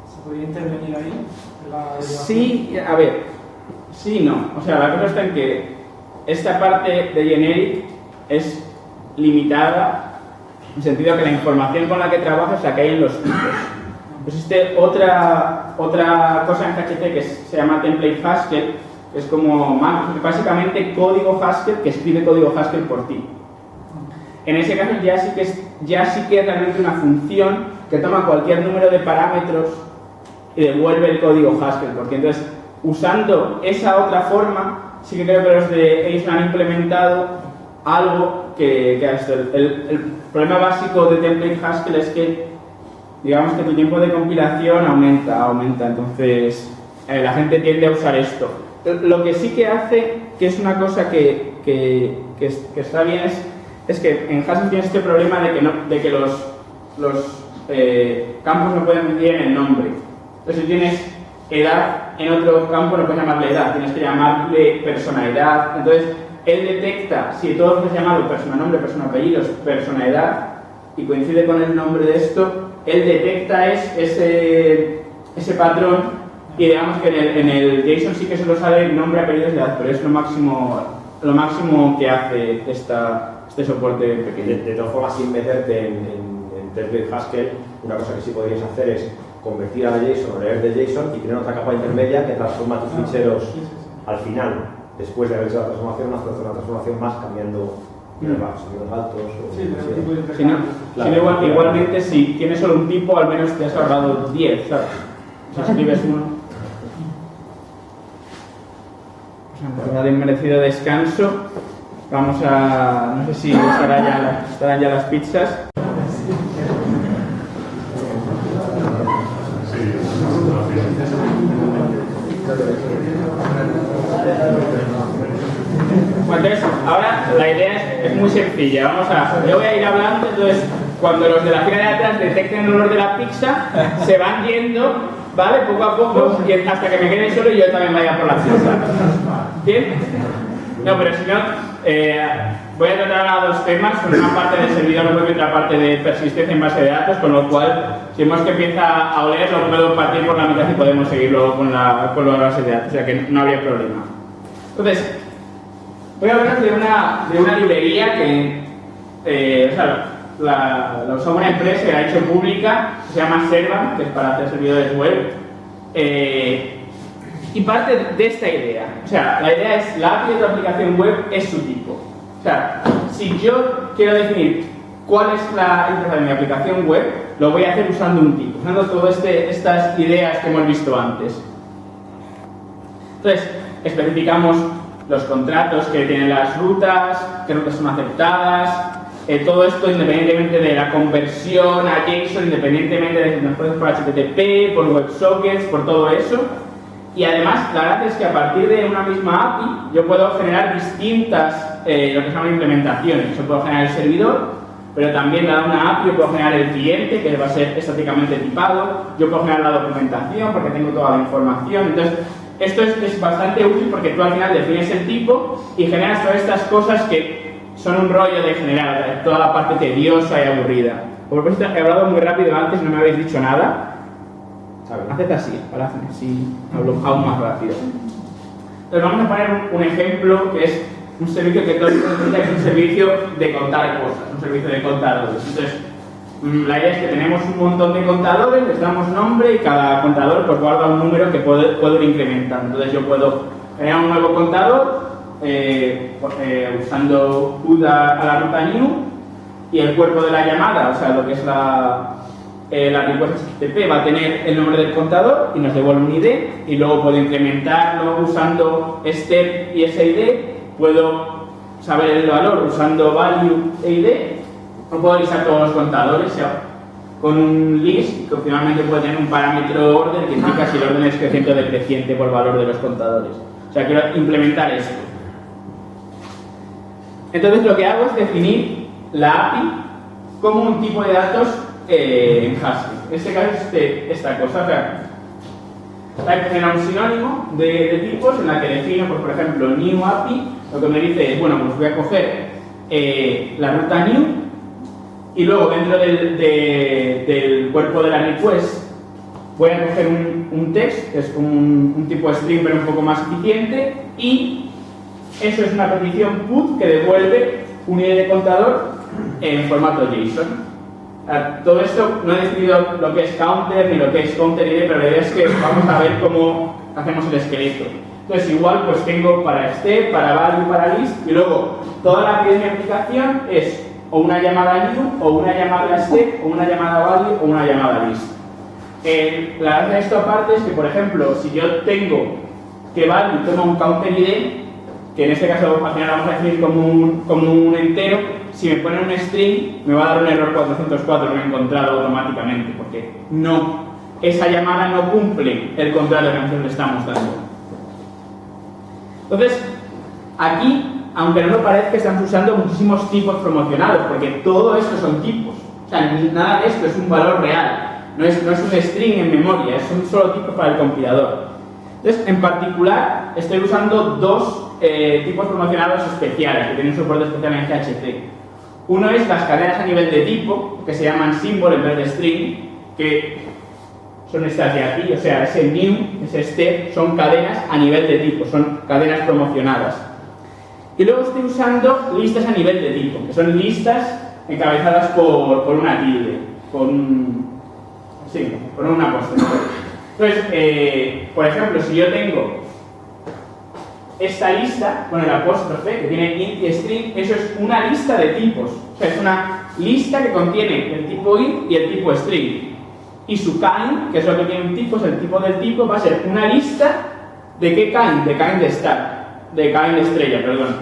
¿Se podría intervenir ahí? Sí, a ver, sí y no. O sea, la cosa está en que esta parte de generic es limitada en el sentido que la información con la que trabajas la que hay en los tipos. Existe otra cosa en PHP que se llama template Haskell, que es como básicamente código Haskell que escribe código Haskell por ti. En ese caso ya sí que es realmente una función que toma cualquier número de parámetros y devuelve el código Haskell, porque entonces, usando esa otra forma, sí que creo que los de Ace han implementado algo que el problema básico de template Haskell es que, digamos que tu tiempo de compilación aumenta, entonces la gente tiende a usar esto. Lo que sí que hace, que es una cosa que está bien, es que en Haskell tienes este problema de que los campos no pueden coincidir en el nombre. Entonces, si tienes edad en otro campo, no puedes llamarle edad, tienes que llamarle personalidad. Entonces, él detecta si todos los llamado persona nombre, persona apellidos, persona edad, y coincide con el nombre de esto, él detecta ese patrón, y digamos que en el JSON sí que solo sale nombre, apellidos y edad, pero es lo máximo que hace este soporte pequeño. De todas formas, sin meterte en template Haskell, una cosa que sí podrías hacer es convertir a la JSON o leer de JSON y tener otra capa intermedia que transforma tus ficheros al final, después de haber hecho la transformación, hacer una transformación más cambiando sonidos altos o Sí, pero igualmente si tienes solo un tipo, al menos te has ahorrado 10, ¿sabes? Si escribes uno. Pues de merecido descanso. Vamos a... no sé si estarán ya las pizzas. Bueno, entonces, ahora la idea es muy sencilla. Yo voy a ir hablando, entonces cuando los de la fila de atrás detecten el olor de la pizza, se van yendo, ¿vale? Poco a poco, y hasta que me quede solo y yo también vaya por la pizza. ¿Bien? No, pero si no, voy a tratar ahora dos temas, una parte de servidor web y otra parte de persistencia en base de datos, con lo cual, si vemos que empieza a oler, lo puedo partir por la mitad y podemos seguirlo con la base de datos, o sea que no habría problema. Entonces, voy a hablar de una librería que la usó una empresa que la ha hecho pública, que se llama Servant, que es para hacer servidores web. Y parte de esta idea, o sea, la idea es la API de tu aplicación web es su tipo. O sea, si yo quiero definir cuál es la interfaz de mi aplicación web, lo voy a hacer usando un tipo, usando todas estas ideas que hemos visto antes. Entonces, especificamos los contratos que tienen las rutas, qué rutas son aceptadas, todo esto independientemente de la conversión a JSON, independientemente de si nos puedes por HTTP, por WebSockets, por todo eso. Y además, la gracia es que a partir de una misma API yo puedo generar distintas, lo que se llaman implementaciones. Yo puedo generar el servidor, pero también dada una API yo puedo generar el cliente, que va a ser estáticamente tipado. Yo puedo generar la documentación, porque tengo toda la información. Entonces, esto es bastante útil porque tú al final defines el tipo y generas todas estas cosas que son un rollo de generar, toda la parte tediosa y aburrida. Por supuesto, he hablado muy rápido antes, no me habéis dicho nada. Haced así, para hacer así, hablo aún más rápido. Entonces vamos a poner un ejemplo que es un servicio que todo el mundo necesita, que es un servicio de contar cosas, un servicio de contadores. Entonces, la idea es que tenemos un montón de contadores, les damos nombre y cada contador pues guarda un número que puedo ir incrementando. Entonces yo puedo crear un nuevo contador usando CUDA a la ruta new y el cuerpo de la llamada, o sea, lo que es la request HTTP va a tener el nombre del contador y nos devuelve un ID y luego puedo incrementarlo usando step y SID, puedo saber el valor usando value e ID, no puedo listar todos los contadores con un list que finalmente puede tener un parámetro order que indica si el orden es creciente o decreciente por valor de los contadores. O sea, quiero implementar esto. Entonces lo que hago es definir la API como un tipo de datos en Haskell. En este caso es esta cosa. O sea, genera un sinónimo de tipos en la que defino, pues, por ejemplo, new API. Lo que me dice es, bueno, pues voy a coger la ruta new y luego dentro del cuerpo de la request voy a coger un text, que es un tipo string pero un poco más eficiente, y eso es una petición put que devuelve un ID de contador en formato JSON. Todo esto no he definido lo que es counter ni lo que es counter ID, pero la idea es que vamos a ver cómo hacemos el esqueleto. Entonces igual pues tengo para step, para value, para list, y luego toda la API de mi aplicación es o una llamada new, o una llamada step, o una llamada value, o una llamada list. La gracia de esto aparte es que, por ejemplo, si yo tengo que value toma un counter ID, que en este caso al final vamos a definir como un entero, si me pone un string me va a dar un error 404 no encontrado automáticamente, porque esa llamada no cumple el contrato que nosotros le estamos dando. Entonces, aquí, aunque no lo parezca, estamos usando muchísimos tipos promocionados, porque todo esto son tipos. O sea, nada de esto es un valor real. No es un string en memoria, es un solo tipo para el compilador. Entonces, en particular, estoy usando dos tipos promocionados especiales, que tienen soporte especial en GHC. Uno es las cadenas a nivel de tipo, que se llaman symbol en vez de string, que son estas de aquí, o sea, ese new, ese step, son cadenas a nivel de tipo, son cadenas promocionadas. Y luego estoy usando listas a nivel de tipo, que son listas encabezadas por una tilde, por una apóstrofe. Entonces, por ejemplo, si yo tengo esta lista con el apóstrofe que tiene int y string, eso es una lista de tipos. O sea, es una lista que contiene el tipo int y el tipo string. Y su kind, que es lo que tiene un tipo, es el tipo del tipo, va a ser una lista de qué kind, de kind de star, de kind de estrella, perdón.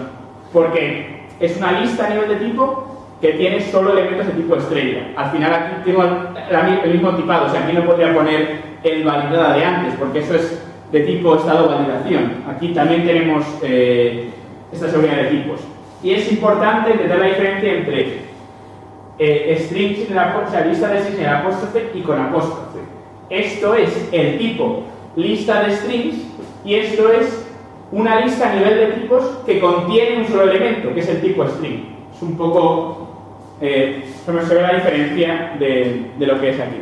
Porque es una lista a nivel de tipo que tiene solo elementos de tipo estrella. Al final aquí tengo el mismo tipado, o sea, aquí no podría poner el validada de antes, porque eso es de tipo estado validación. Aquí también tenemos esta seguridad de tipos. Y es importante entender la diferencia entre string sin el apóstrofe, o sea, lista de strings sin el apóstrofe y con apóstrofe. Esto es el tipo lista de strings y esto es una lista a nivel de tipos que contiene un solo elemento, que es el tipo string. Es un poco, se ve la diferencia de lo que es aquí.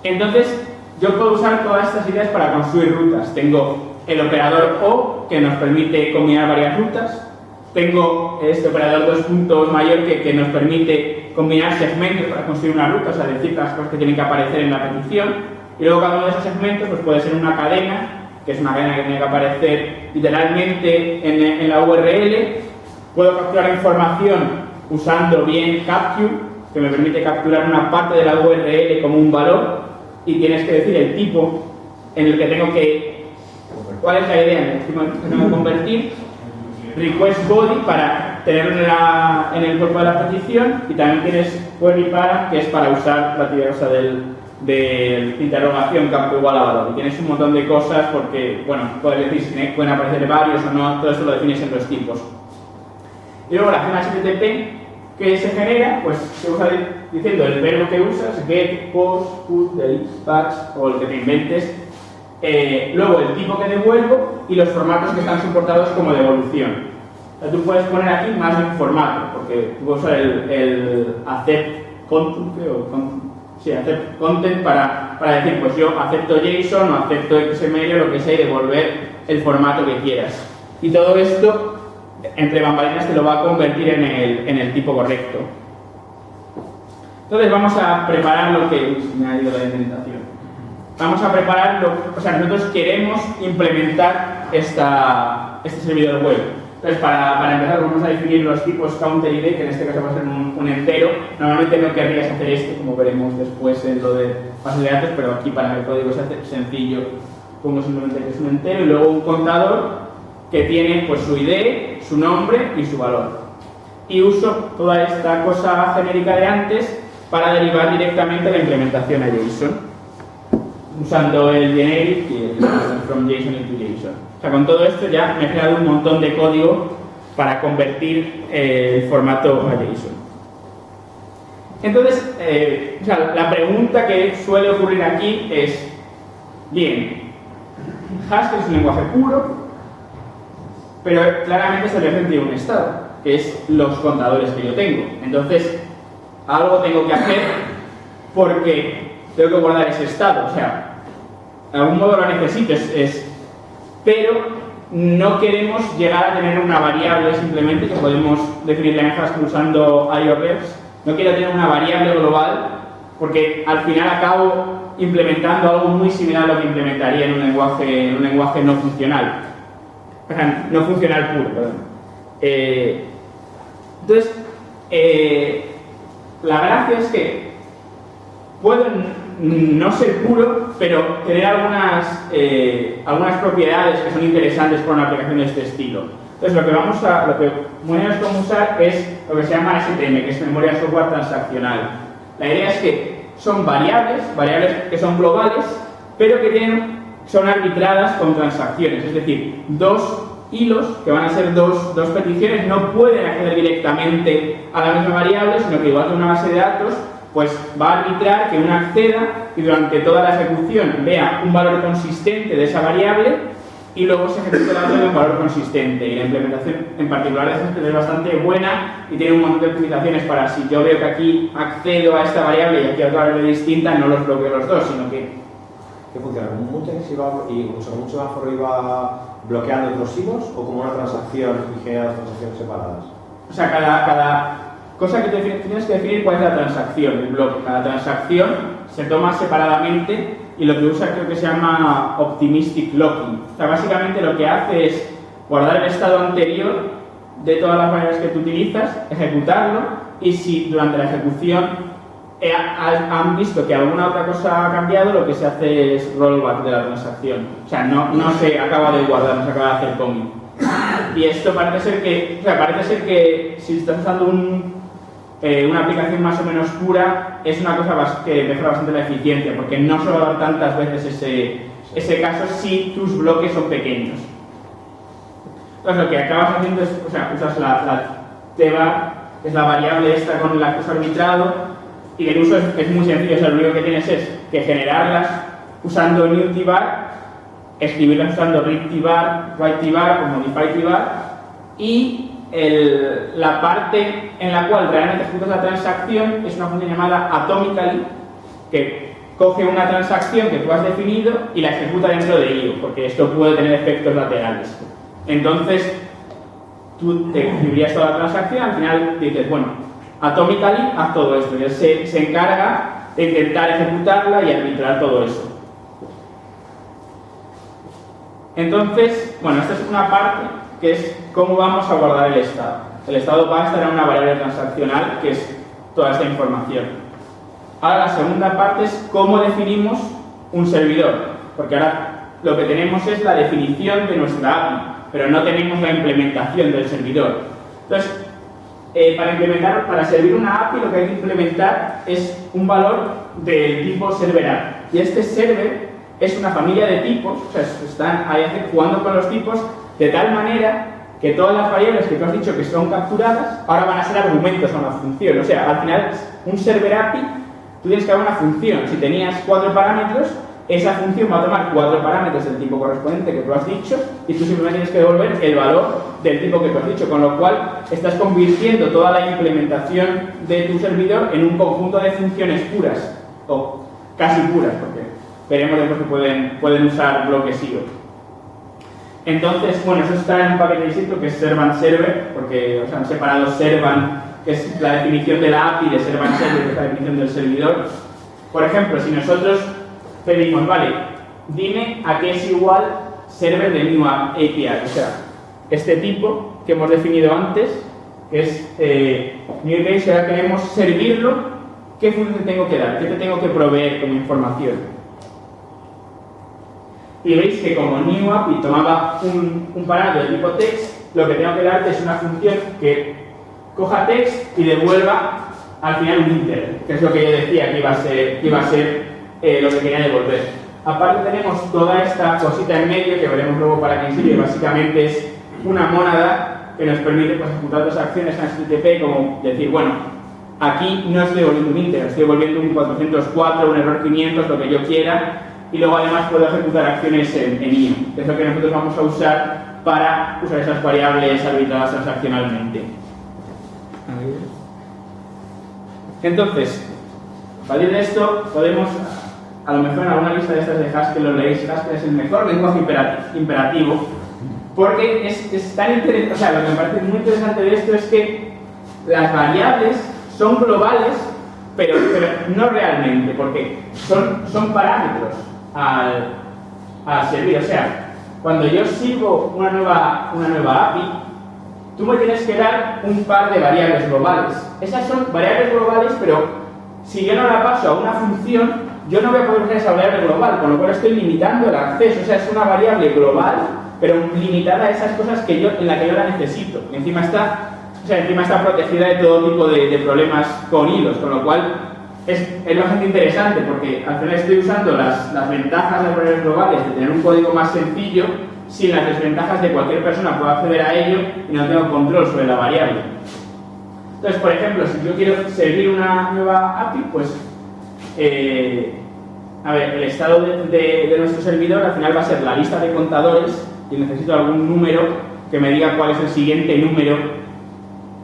Entonces, yo puedo usar todas estas ideas para construir rutas. Tengo el operador O, que nos permite combinar varias rutas. Tengo este operador 2 puntos mayor que nos permite combinar segmentos para construir una ruta, o sea, decir las cosas que tienen que aparecer en la petición. Y luego cada uno de esos segmentos pues puede ser una cadena, que es una cadena que tiene que aparecer literalmente en la URL. Puedo capturar información usando bien capture, que me permite capturar una parte de la URL como un valor, y tienes que decir el tipo en el que tengo que... ¿Cuál es la idea? En el tipo en el que tengo que convertir. Request body para tenerlo en el cuerpo de la petición, y también tienes query para, que es para usar la tibiosa de interrogación campo igual a valor. Y tienes un montón de cosas porque, bueno, puedes decir si pueden aparecer varios o no, todo eso lo defines en los tipos. Y luego la acción HTTP que se genera, pues se usa diciendo el verbo que usas, get, post, put, delete, patch o el que te inventes. Luego el tipo que devuelvo y los formatos que están soportados como devolución. O sea, tú puedes poner aquí más de un formato, porque tú puedes usar el accept content, accept content para decir, pues yo acepto JSON o acepto XML o lo que sea y devolver el formato que quieras. Y todo esto, entre bambalinas, te lo va a convertir en el tipo correcto. Entonces vamos a preparar lo que... me ha ido la indentación. Vamos a prepararlo, o sea, nosotros queremos implementar este servidor web. Entonces, para empezar, vamos a definir los tipos counter ID, que en este caso va a ser un entero. Normalmente no querrías hacer esto, como veremos después en lo de bases de datos, pero aquí para que el código sea sencillo, pongo simplemente que es un entero, y luego un contador que tiene pues su ID, su nombre y su valor. Y uso toda esta cosa genérica de antes para derivar directamente la implementación a JSON, usando el generic y el from JSON into JSON. O sea, con todo esto ya me he creado un montón de código para convertir el formato a JSON. Entonces, o sea, la pregunta que suele ocurrir aquí es, bien, Haskell es un lenguaje puro, pero claramente se refiere a un estado, que es los contadores que yo tengo. Entonces, algo tengo que hacer porque tengo que guardar ese estado, o sea, de algún modo lo necesito, pero no queremos llegar a tener una variable simplemente, que podemos definirla en Haskell usando IOREFs. No quiero tener una variable global, porque al final acabo implementando algo muy similar a lo que implementaría en un lenguaje no funcional. O sea, no funcional puro, perdón. Entonces, la gracia es que puedo no ser puro, pero tener algunas propiedades que son interesantes para una aplicación de este estilo. Entonces, lo que muy bien vamos a usar es lo que se llama STM, que es memoria software transaccional. La idea es que son variables que son globales, pero que son arbitradas con transacciones, es decir, dos hilos, que van a ser dos peticiones, no pueden acceder directamente a la misma variable, sino que igual que una base de datos, pues va a arbitrar que una acceda y durante toda la ejecución vea un valor consistente de esa variable y luego se ejecute la otra de un valor consistente. Y la implementación en particular es bastante buena y tiene un montón de optimizaciones para, si yo veo que aquí accedo a esta variable y aquí a otra variable distinta, no los bloqueo los dos, sino que... ¿Qué funciona? ¿Como un mutex un semáforo iba bloqueando otros hilos o como una transacción y genera las transacciones separadas? O sea, cada cosa que tienes que definir cuál es la transacción, el bloque. Cada transacción se toma separadamente y lo que usa creo que se llama optimistic locking. O sea, básicamente lo que hace es guardar el estado anterior de todas las variables que tú utilizas, ejecutarlo, y si durante la ejecución han visto que alguna otra cosa ha cambiado, lo que se hace es rollback de la transacción. O sea, no se acaba de guardar, no se acaba de hacer commit. Y esto parece ser que si estás usando una aplicación más o menos pura, es una cosa que mejora bastante la eficiencia, porque no se va a dar tantas veces ese caso si tus bloques son pequeños. Entonces lo que acabas haciendo es, o sea, usas la teba, que es la variable esta con la que has arbitrado, y el uso es muy sencillo. O sea, lo único que tienes es que generarlas usando NewTbar, escribirlas usando read-tbar, write-tbar o modify-tbar, y la parte en la cual realmente ejecutas la transacción es una función llamada atomically, que coge una transacción que tú has definido y la ejecuta dentro de IO, porque esto puede tener efectos laterales. Entonces, tú te escribirías toda la transacción, al final dices, bueno, atomically haz todo esto, y él se encarga de intentar ejecutarla y arbitrar todo eso. Entonces, bueno, esta es una parte que es cómo vamos a guardar el estado. El estado va a estar en una variable transaccional, que es toda esta información. Ahora la segunda parte es cómo definimos un servidor, porque ahora lo que tenemos es la definición de nuestra API, pero no tenemos la implementación del servidor. Entonces, para servir una API lo que hay que implementar es un valor del tipo server API. Y este server es una familia de tipos, o sea, están ahí jugando con los tipos de tal manera que todas las variables que tú has dicho que son capturadas ahora van a ser argumentos a una función. O sea, al final un server API, tú tienes que dar una función. Si tenías 4 parámetros, esa función va a tomar 4 parámetros del tipo correspondiente que tú has dicho y tú simplemente tienes que devolver el valor del tipo que tú has dicho, con lo cual estás convirtiendo toda la implementación de tu servidor en un conjunto de funciones puras, o casi puras, porque veremos después que pueden usar bloques IO. Entonces, bueno, eso está en un paquete distinto que es servant server, porque han separado servant, que es la definición de la API, de servant server, que es la definición del servidor. Por ejemplo, si nosotros pedimos, vale, dime a qué es igual server de new API, o sea, este tipo que hemos definido antes, que es new API, si ahora queremos servirlo, ¿qué función tengo que dar? ¿Qué te tengo que proveer como información? Y veis que como new API tomaba un parámetro de tipo text, lo que tengo que darte es una función que coja text y devuelva al final un integer, que es lo que yo decía que iba a ser lo que quería devolver. Aparte tenemos toda esta cosita en medio que veremos luego para qué sirve. Básicamente es una mónada que nos permite ejecutar dos acciones en HTTP, como decir, bueno, aquí no estoy devolviendo un integer, estoy devolviendo un 404, un error 500, lo que yo quiera, y luego además puedo ejecutar acciones en IO, que es lo que nosotros vamos a usar para usar esas variables arbitradas transaccionalmente. Entonces, a partir de esto podemos, a lo mejor en alguna lista de estas de Haskell lo leéis, Haskell es el mejor lenguaje imperativo, porque es tan interesante, o sea, lo que me parece muy interesante de esto es que las variables son globales, pero no realmente, porque son parámetros al servir. O sea, cuando yo sirvo una nueva API, tú me tienes que dar un par de variables globales. Esas son variables globales, pero si yo no la paso a una función, yo no voy a poder usar esa variable global, con lo cual estoy limitando el acceso. O sea, es una variable global, pero limitada a esas cosas en la que yo la necesito. Y encima está protegida de todo tipo de problemas con hilos, con lo cual es bastante interesante, porque al final estoy usando las ventajas de las variables globales de tener un código más sencillo, sin las desventajas de cualquier persona pueda acceder a ello y no tengo control sobre la variable. Entonces, por ejemplo, si yo quiero servir una nueva API, pues a ver, el estado de nuestro servidor al final va a ser la lista de contadores y necesito algún número que me diga cuál es el siguiente número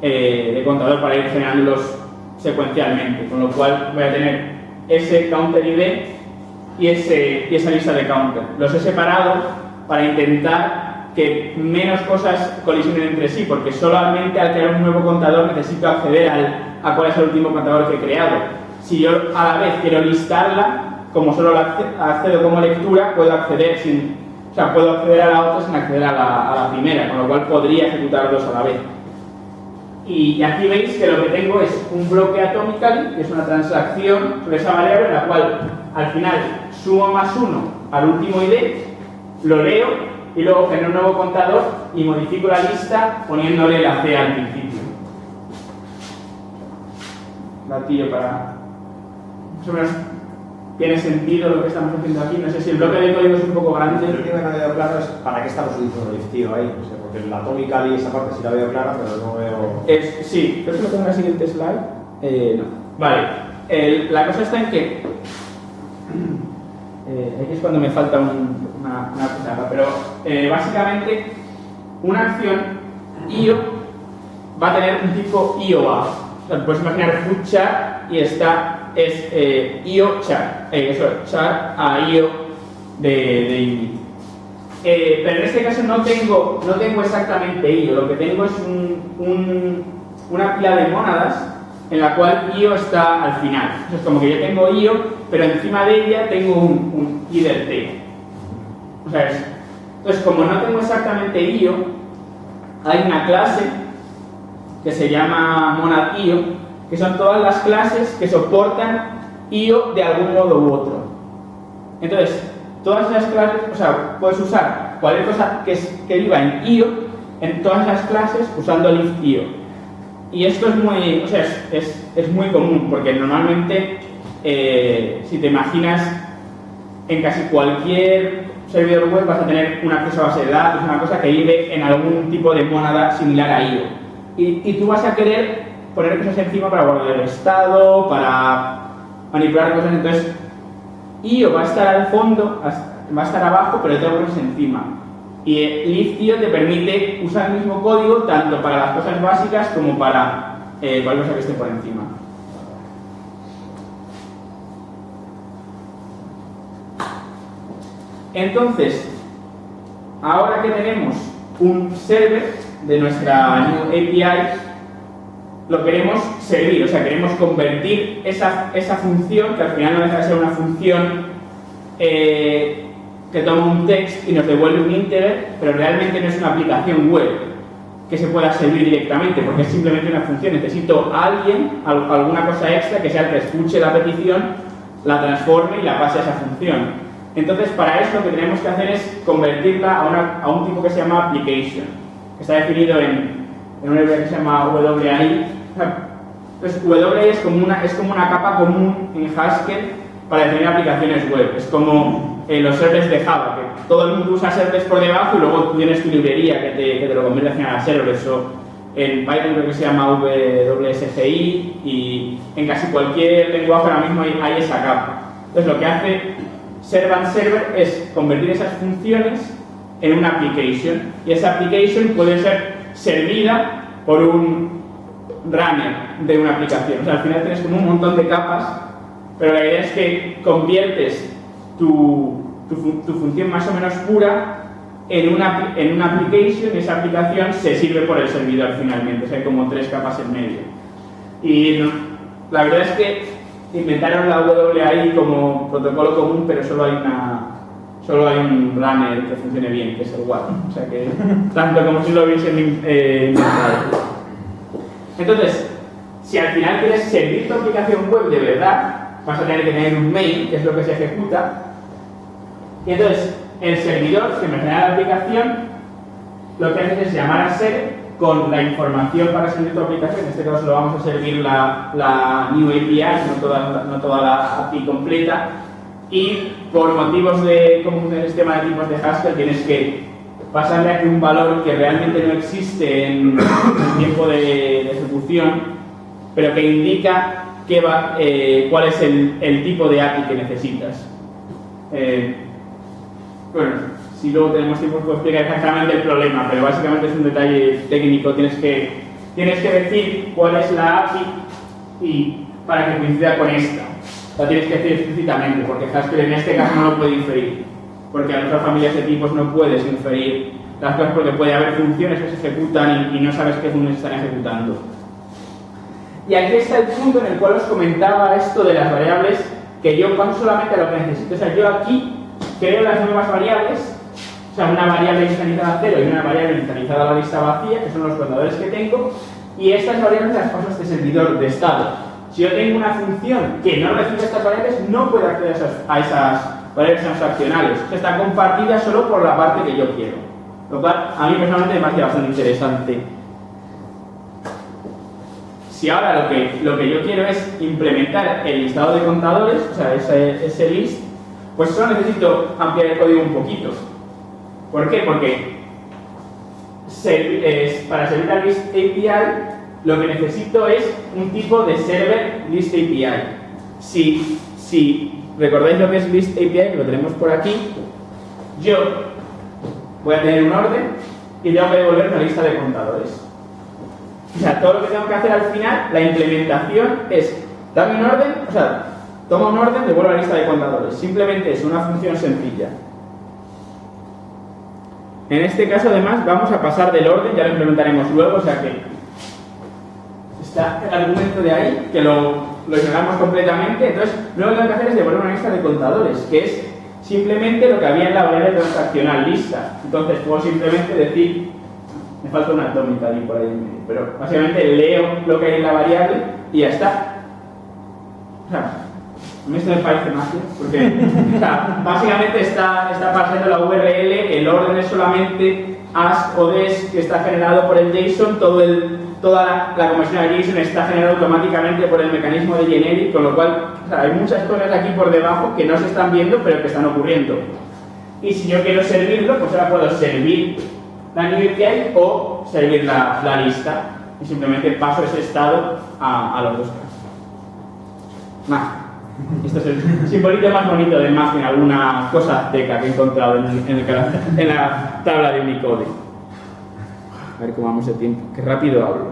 de contador para ir generándolos secuencialmente, con lo cual voy a tener ese counter ID y esa lista de counter. Los he separado para intentar que menos cosas colisionen entre sí, porque solamente al crear un nuevo contador necesito acceder a cuál es el último contador que he creado. Si yo a la vez quiero listarla, como solo la accedo como lectura, puedo acceder a la otra sin acceder a la primera, con lo cual podría ejecutar dos a la vez. Y aquí veis que lo que tengo es un bloque atomically, que es una transacción sobre esa variable en la cual al final sumo más 1 al último ID, lo leo y luego genero un nuevo contador y modifico la lista poniéndole la C al principio. Gatillo para... Más o menos tiene sentido lo que estamos haciendo aquí. No sé si el bloque de código es un poco grande. Lo que me ha quedado claro es para qué estamos utilizando el tío ahí. O sea, porque la atomically esa parte sí la veo clara, pero no veo... Sí, creo que lo tengo en la siguiente slide. No. Vale. La cosa está en que aquí es cuando me falta una pizarra, pero básicamente una acción IO va a tener un tipo IOA. O sea, puedes imaginar food char y esta es IO char, char a IO de init. Pero en este caso no tengo exactamente IO, lo que tengo es una pila de mónadas en la cual IO está al final. Es como que yo tengo IO, pero encima de ella tengo un I del T. O sea, entonces, como no tengo exactamente IO, hay una clase que se llama monad.io, que son todas las clases que soportan IO de algún modo u otro. Entonces, todas esas clases, o sea, puedes usar cualquier cosa que viva en IO en todas las clases usando lift.io. Y esto es muy, o sea, es muy común, porque normalmente, si te imaginas, en casi cualquier servidor web vas a tener un acceso a base de datos, una cosa que vive en algún tipo de mónada similar a IO. Y tú vas a querer poner cosas encima para guardar el estado, para manipular cosas. Entonces, IO va a estar al fondo, va a estar abajo, pero tengo cosas encima. Y lift.io te permite usar el mismo código tanto para las cosas básicas como para cualquier cosa que esté por encima. Entonces, ahora que tenemos un server de nuestra new API, lo queremos servir, o sea, queremos convertir esa función, que al final no deja de ser una función que toma un text y nos devuelve un integer, pero realmente no es una aplicación web que se pueda servir directamente, porque es simplemente una función. Necesito a alguien, alguna cosa extra, que sea el que escuche la petición, la transforme y la pase a esa función. Entonces, para eso lo que tenemos que hacer es convertirla a un tipo que se llama application, que está definido en una librería que se llama WAI. Entonces, WAI es como una capa común en Haskell para definir aplicaciones web. Es como los servers de Java, que todo el mundo usa servers por debajo y luego tú tienes tu librería que te lo convierte al final a servers. O en Python creo que se llama WSGI, y en casi cualquier lenguaje ahora mismo hay esa capa. Entonces, lo que hace Server es convertir esas funciones en una application, y esa application puede ser servida por un runner de una aplicación. O sea, al final tienes como un montón de capas, pero la idea es que conviertes tu función más o menos pura en una application, y esa aplicación se sirve por el servidor finalmente. O sea, hay como 3 capas en medio. Y la verdad es que inventaron la WAI como protocolo común, pero solo hay un runner que funcione bien, que es el WAP. O sea que, tanto como si lo hubiesen inventado. Entonces, si al final quieres servir tu aplicación web de verdad, vas a tener que tener un main, que es lo que se ejecuta. Y entonces, el servidor que me genera la aplicación, lo que hace es llamar a ser con la información para servir tu aplicación. En este caso lo vamos a servir la new API, no toda la API completa. Y por motivos de cómo funciona el sistema de tipos de Haskell, tienes que pasarle aquí un valor que realmente no existe en el tiempo de ejecución, pero que indica cuál es el tipo de API que necesitas. Bueno, si luego tenemos tiempo puedo explicar exactamente el problema, pero básicamente es un detalle técnico. Tienes que decir cuál es la API y para que coincida con esta. La tienes que decir explícitamente, porque Haskell en este caso no lo puede inferir, porque a otras familias de tipos no puedes inferir las cosas, porque puede haber funciones que se ejecutan y no sabes qué funciones están ejecutando. Y aquí está el punto en el cual os comentaba esto de las variables, que yo paso solamente a lo que necesito. O sea, yo aquí creo las nuevas variables, o sea, una variable inicializada a 0 y una variable inicializada a la lista vacía, que son los contadores que tengo, y estas variables las paso a este servidor de estado. Si yo tengo una función que no recibe estas variables, no puedo acceder a esas variables transaccionales. O sea, está compartida solo por la parte que yo quiero. Lo cual, a mí personalmente me parece bastante interesante. Si ahora lo que yo quiero es implementar el listado de contadores, o sea, ese list, pues solo necesito ampliar el código un poquito. ¿Por qué? Porque para servir al list API, lo que necesito es un tipo de server list API. Si si recordáis lo que es list API, que lo tenemos por aquí, yo voy a tener un orden y tengo que devolver una lista de contadores. O sea, todo lo que tengo que hacer al final, la implementación es, dame un orden, o sea, toma un orden, devuelve la lista de contadores. Simplemente es una función sencilla. En este caso, además, vamos a pasar del orden, ya lo implementaremos luego, o sea que está el argumento de ahí, que lo ignoramos completamente. Entonces, luego lo que tengo que hacer es devolver una lista de contadores, que es simplemente lo que había en la variable transaccional lista. Entonces, puedo simplemente decir, me falta una atómica ahí por ahí en medio, pero básicamente leo lo que hay en la variable y ya está. O sea, a mí esto me parece magia, porque o sea, básicamente está pasando la URL, el orden es solamente ask o des que está generado por el JSON, toda la conversión a JSON está generada automáticamente por el mecanismo de generic, con lo cual o sea, hay muchas cosas aquí por debajo que no se están viendo pero que están ocurriendo. Y si yo quiero servirlo, pues ahora puedo servir la new API o servir la lista y simplemente paso ese estado a los dos casos. Esto es el simbolito más bonito de más que en alguna cosa azteca que he encontrado en la tabla de Unicode. A ver cómo vamos de tiempo, qué rápido hablo.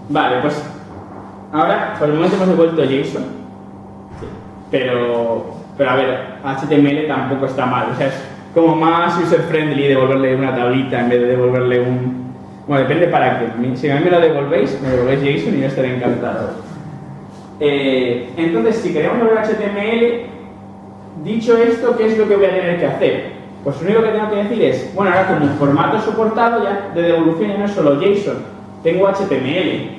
Vale, pues ahora por el momento hemos devuelto JSON, pero a ver, HTML tampoco está mal, o sea, es como más user friendly devolverle una tablita en vez de devolverle un... Bueno, depende para qué. Si a mí me lo devolvéis JSON y yo estaré encantado. Entonces, si queremos devolver HTML, dicho esto, ¿qué es lo que voy a tener que hacer? Pues lo único que tengo que decir es, bueno, ahora como formato soportado ya de devolución ya no es solo JSON, tengo HTML,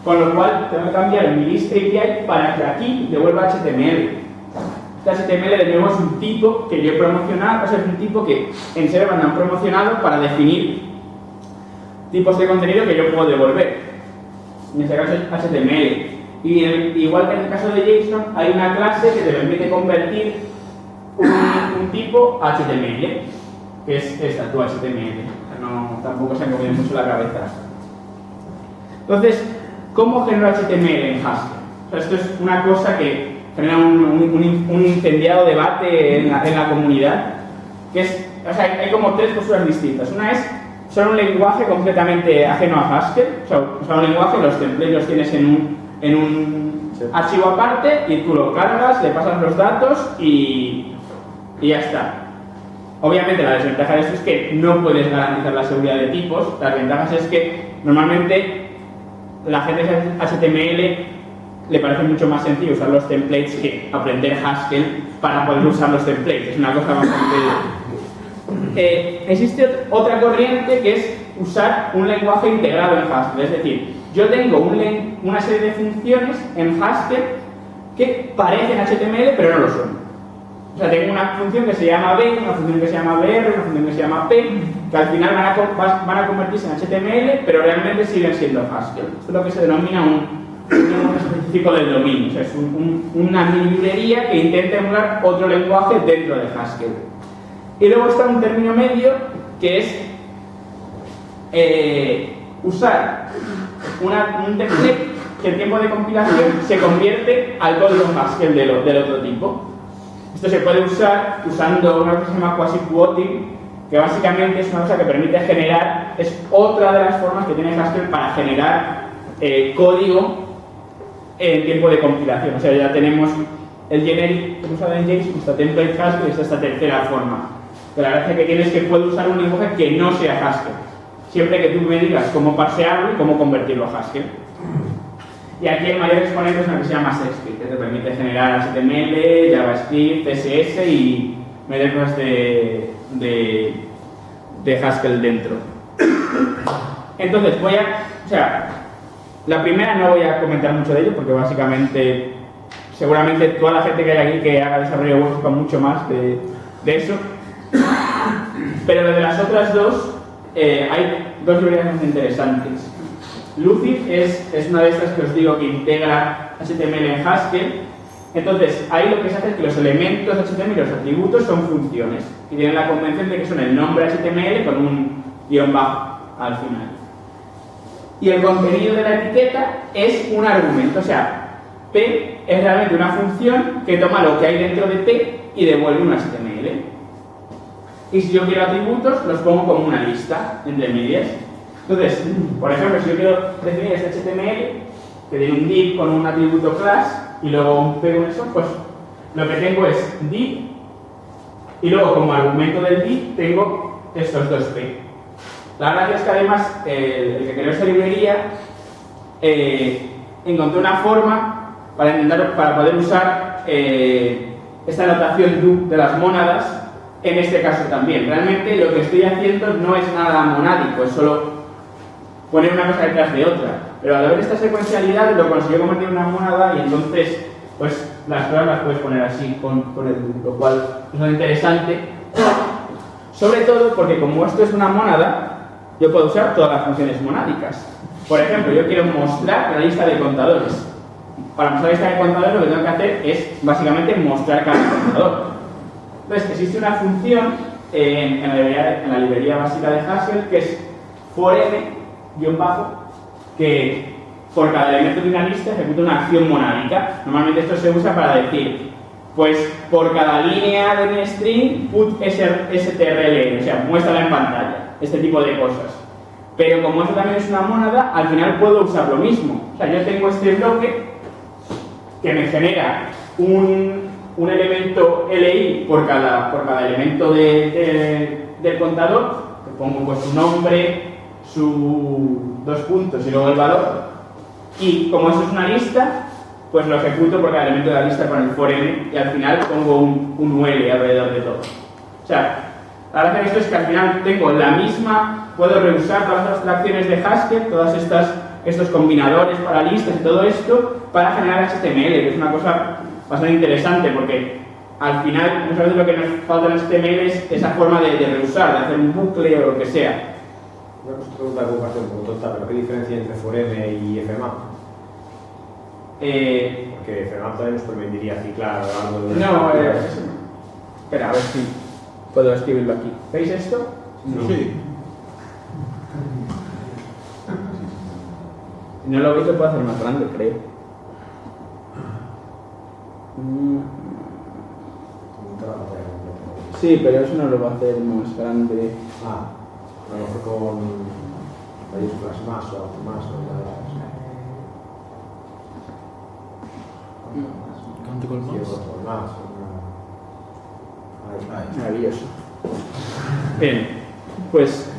con lo cual tengo que cambiar mi list API para que aquí devuelva HTML. Este HTML de nuevo es un tipo que yo he promocionado, o sea, es un tipo que en Servant han promocionado para definir tipos de contenido que yo puedo devolver. En este caso es HTML. Y igual que en el caso de JSON, hay una clase que te permite convertir un tipo HTML, que es esta, tu HTML. No, tampoco se han comido mucho la cabeza. Entonces, ¿cómo genero HTML en Haskell? O sea, esto es una cosa que genera un incendiado debate en la comunidad, que es, o sea, hay como tres posturas distintas. Una es solo un lenguaje completamente ajeno a Haskell, o sea, un lenguaje, los templates los tienes en un archivo aparte y tú lo cargas, le pasas los datos y ya está. Obviamente la desventaja de esto es que no puedes garantizar la seguridad de tipos. Las ventajas es que normalmente la gente de HTML le parece mucho más sencillo usar los templates que aprender Haskell para poder usar los templates. Es una cosa bastante... existe otra corriente que es usar un lenguaje integrado en Haskell, es decir, yo tengo una serie de funciones en Haskell que parecen HTML pero no lo son. O sea, tengo una función que se llama B, una función que se llama BR, una función que se llama P, que al final van a convertirse en HTML pero realmente siguen siendo Haskell. Esto es lo que se denomina un lenguaje específico del dominio, o sea, es una mini librería que intenta emular otro lenguaje dentro de Haskell. Y luego está un término medio que es usar un template que en tiempo de compilación se convierte al código Haskell del otro tipo. Esto se puede usar usando una cosa que se llama quasi-quoting, que básicamente es una cosa que permite generar, es otra de las formas que tiene Haskell para generar código en tiempo de compilación. O sea, ya tenemos el generic que hemos usado en JSON, esta template Haskell, es esta tercera forma. Pero la gracia que tiene es que puedo usar un lenguaje que no sea Haskell, siempre que tú me digas cómo parsearlo y cómo convertirlo a Haskell. Y aquí el mayor exponente es una que se llama SexScript, que te permite generar HTML, JavaScript, CSS y meter cosas de Haskell dentro. Entonces o sea, la primera no voy a comentar mucho de ello porque básicamente, seguramente toda la gente que hay aquí que haga desarrollo web busca mucho más de eso. Pero de las otras dos, hay dos librerías muy interesantes. Lucid es una de estas que os digo que integra HTML en Haskell. Entonces, ahí lo que se hace es que los elementos HTML y los atributos son funciones y tienen la convención de que son el nombre HTML con un guión bajo al final. Y el contenido de la etiqueta es un argumento, o sea, P es realmente una función que toma lo que hay dentro de P y devuelve un HTML. Y si yo quiero atributos, los pongo como una lista, entre medias. Entonces, por ejemplo, si yo quiero definir este HTML, que tiene un div con un atributo class y luego un P con eso, pues lo que tengo es div y luego como argumento del div tengo estos dos P. La gracia es que además el que creó esta librería encontré una forma para poder usar esta notación do de las mónadas en este caso también. Realmente lo que estoy haciendo no es nada monádico, es solo poner una cosa detrás de otra. Pero al ver esta secuencialidad lo consiguió convertir en una mónada y entonces pues las cosas las puedes poner así, lo cual es muy interesante. Sobre todo porque como esto es una mónada, yo puedo usar todas las funciones monádicas. Por ejemplo, yo quiero mostrar la lista de contadores. Para mostrar la lista de contadores lo que tengo que hacer es básicamente mostrar cada contador. Entonces existe una función en la librería básica de Haskell que es form-, que por cada elemento de una lista ejecuta una acción monádica. Normalmente esto se usa para decir, pues por cada línea de mi string, put strlen, o sea, muéstrala en pantalla, este tipo de cosas. Pero como esto también es una mónada, al final puedo usar lo mismo. O sea, yo tengo este bloque que me genera un elemento li por cada elemento del contador, que pongo pues su nombre, su 2 puntos y luego el valor, y como eso es una lista, pues lo ejecuto por cada elemento de la lista con el for-m y al final pongo un UL alrededor de todo. O sea, la gracia de esto es que al final tengo la misma, puedo reusar todas las abstracciones de Haskell, todas estos combinadores para listas y todo esto para generar HTML, que es una cosa bastante interesante porque al final muchas veces lo que nos falta en HTML es esa forma de reusar, de hacer un bucle o lo que sea. Una pregunta que parece un poco tonta, pero ¿qué diferencia entre form y fmap? Porque fmap también nos permitiría ciclar algo de... No, espera, a ver si puedo escribirlo aquí. ¿Veis esto? No. Sí. Si no lo veis lo puedo hacer más grande, creo. Sí, pero eso no lo va a hacer más grande. Ah, a lo mejor con mayúsculas más o algo más o nada. ¿Cuánto con Sí, más? otro más. Ahí. Maravilloso. Bien, pues...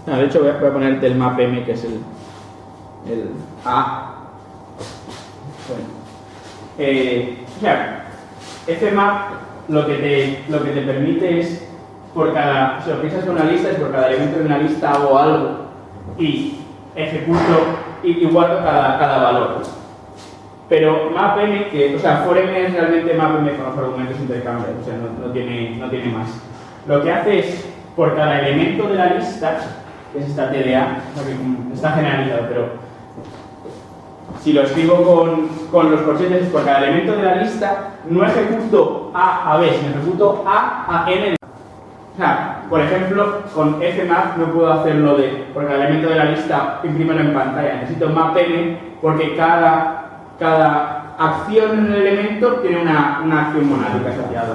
No, de hecho voy a poner del map m, que es el A. Bueno. O sea, fmap lo que te permite es, por cada, si lo piensas en una lista, es por cada elemento de una lista hago algo y ejecuto y guardo cada valor. Pero mapm, o sea, form es realmente mapm con los argumentos intercambiables, o sea, no tiene más. Lo que hace es, por cada elemento de la lista, que es esta TDA, o sea, que está generalizado, pero si lo escribo con los corchetes, es por cada elemento de la lista, no ejecuto A a B, sino ejecuto A a N. O sea, por ejemplo, con fmap no puedo hacerlo de, por cada elemento de la lista, imprímelo en pantalla. Necesito mapm porque cada acción en el elemento tiene una acción monádica asociada.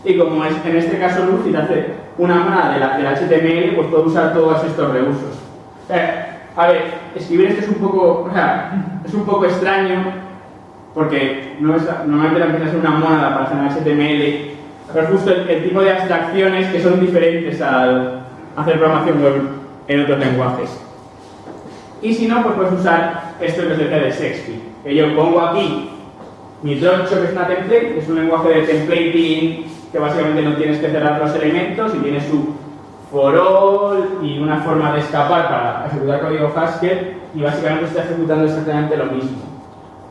Y como es en este caso Lucid hace una mónada del HTML, pues puedo usar todos estos reusos. A ver, escribir esto es un poco extraño, porque normalmente la empieza a ser una mónada para generar HTML, pero es justo el tipo de abstracciones que son diferentes al hacer programación web en otros lenguajes. Y si no, pues puedes usar esto que os decía de Shakespeare, que yo pongo aquí mi troncho, que es una template, que es un lenguaje de templating que básicamente no tienes que cerrar los elementos y tiene su for all y una forma de escapar para ejecutar código Haskell y básicamente está ejecutando exactamente lo mismo.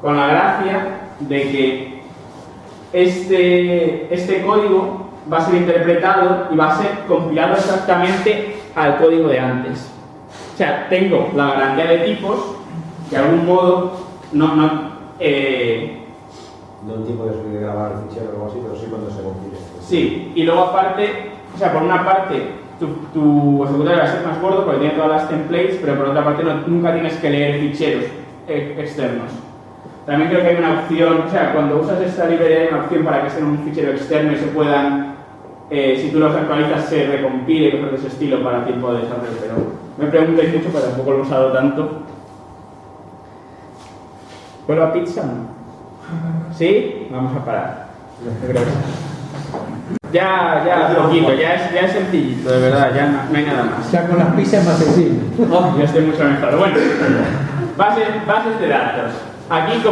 Con la gracia de que este código va a ser interpretado y va a ser compilado exactamente al código de antes. O sea, tengo la garantía de tipos que de algún modo no No el tiempo de grabar el fichero o algo así, pero sí cuando se compile. Sí, y luego aparte, o sea, por una parte, tu ejecutable va a ser más gordo porque tiene todas las templates, pero por otra parte nunca tienes que leer ficheros externos. También creo que hay una opción, o sea, cuando usas esta librería hay una opción para que sea un fichero externo y se puedan, si tú los actualizas, se recompile y cosas de ese estilo para tiempo de desarrollo, pero me preguntéis mucho, pero tampoco lo he usado tanto. ¿Vuelvo a pizza o no? ¿Sí? Vamos a parar. Yo creo que sí. Ya poquito, ya es sencillito, de verdad, ya no hay nada más. Ya con las pizzas más sencillo. Oh, ya estoy mucho mejor. Bueno, bases de datos. Aquí,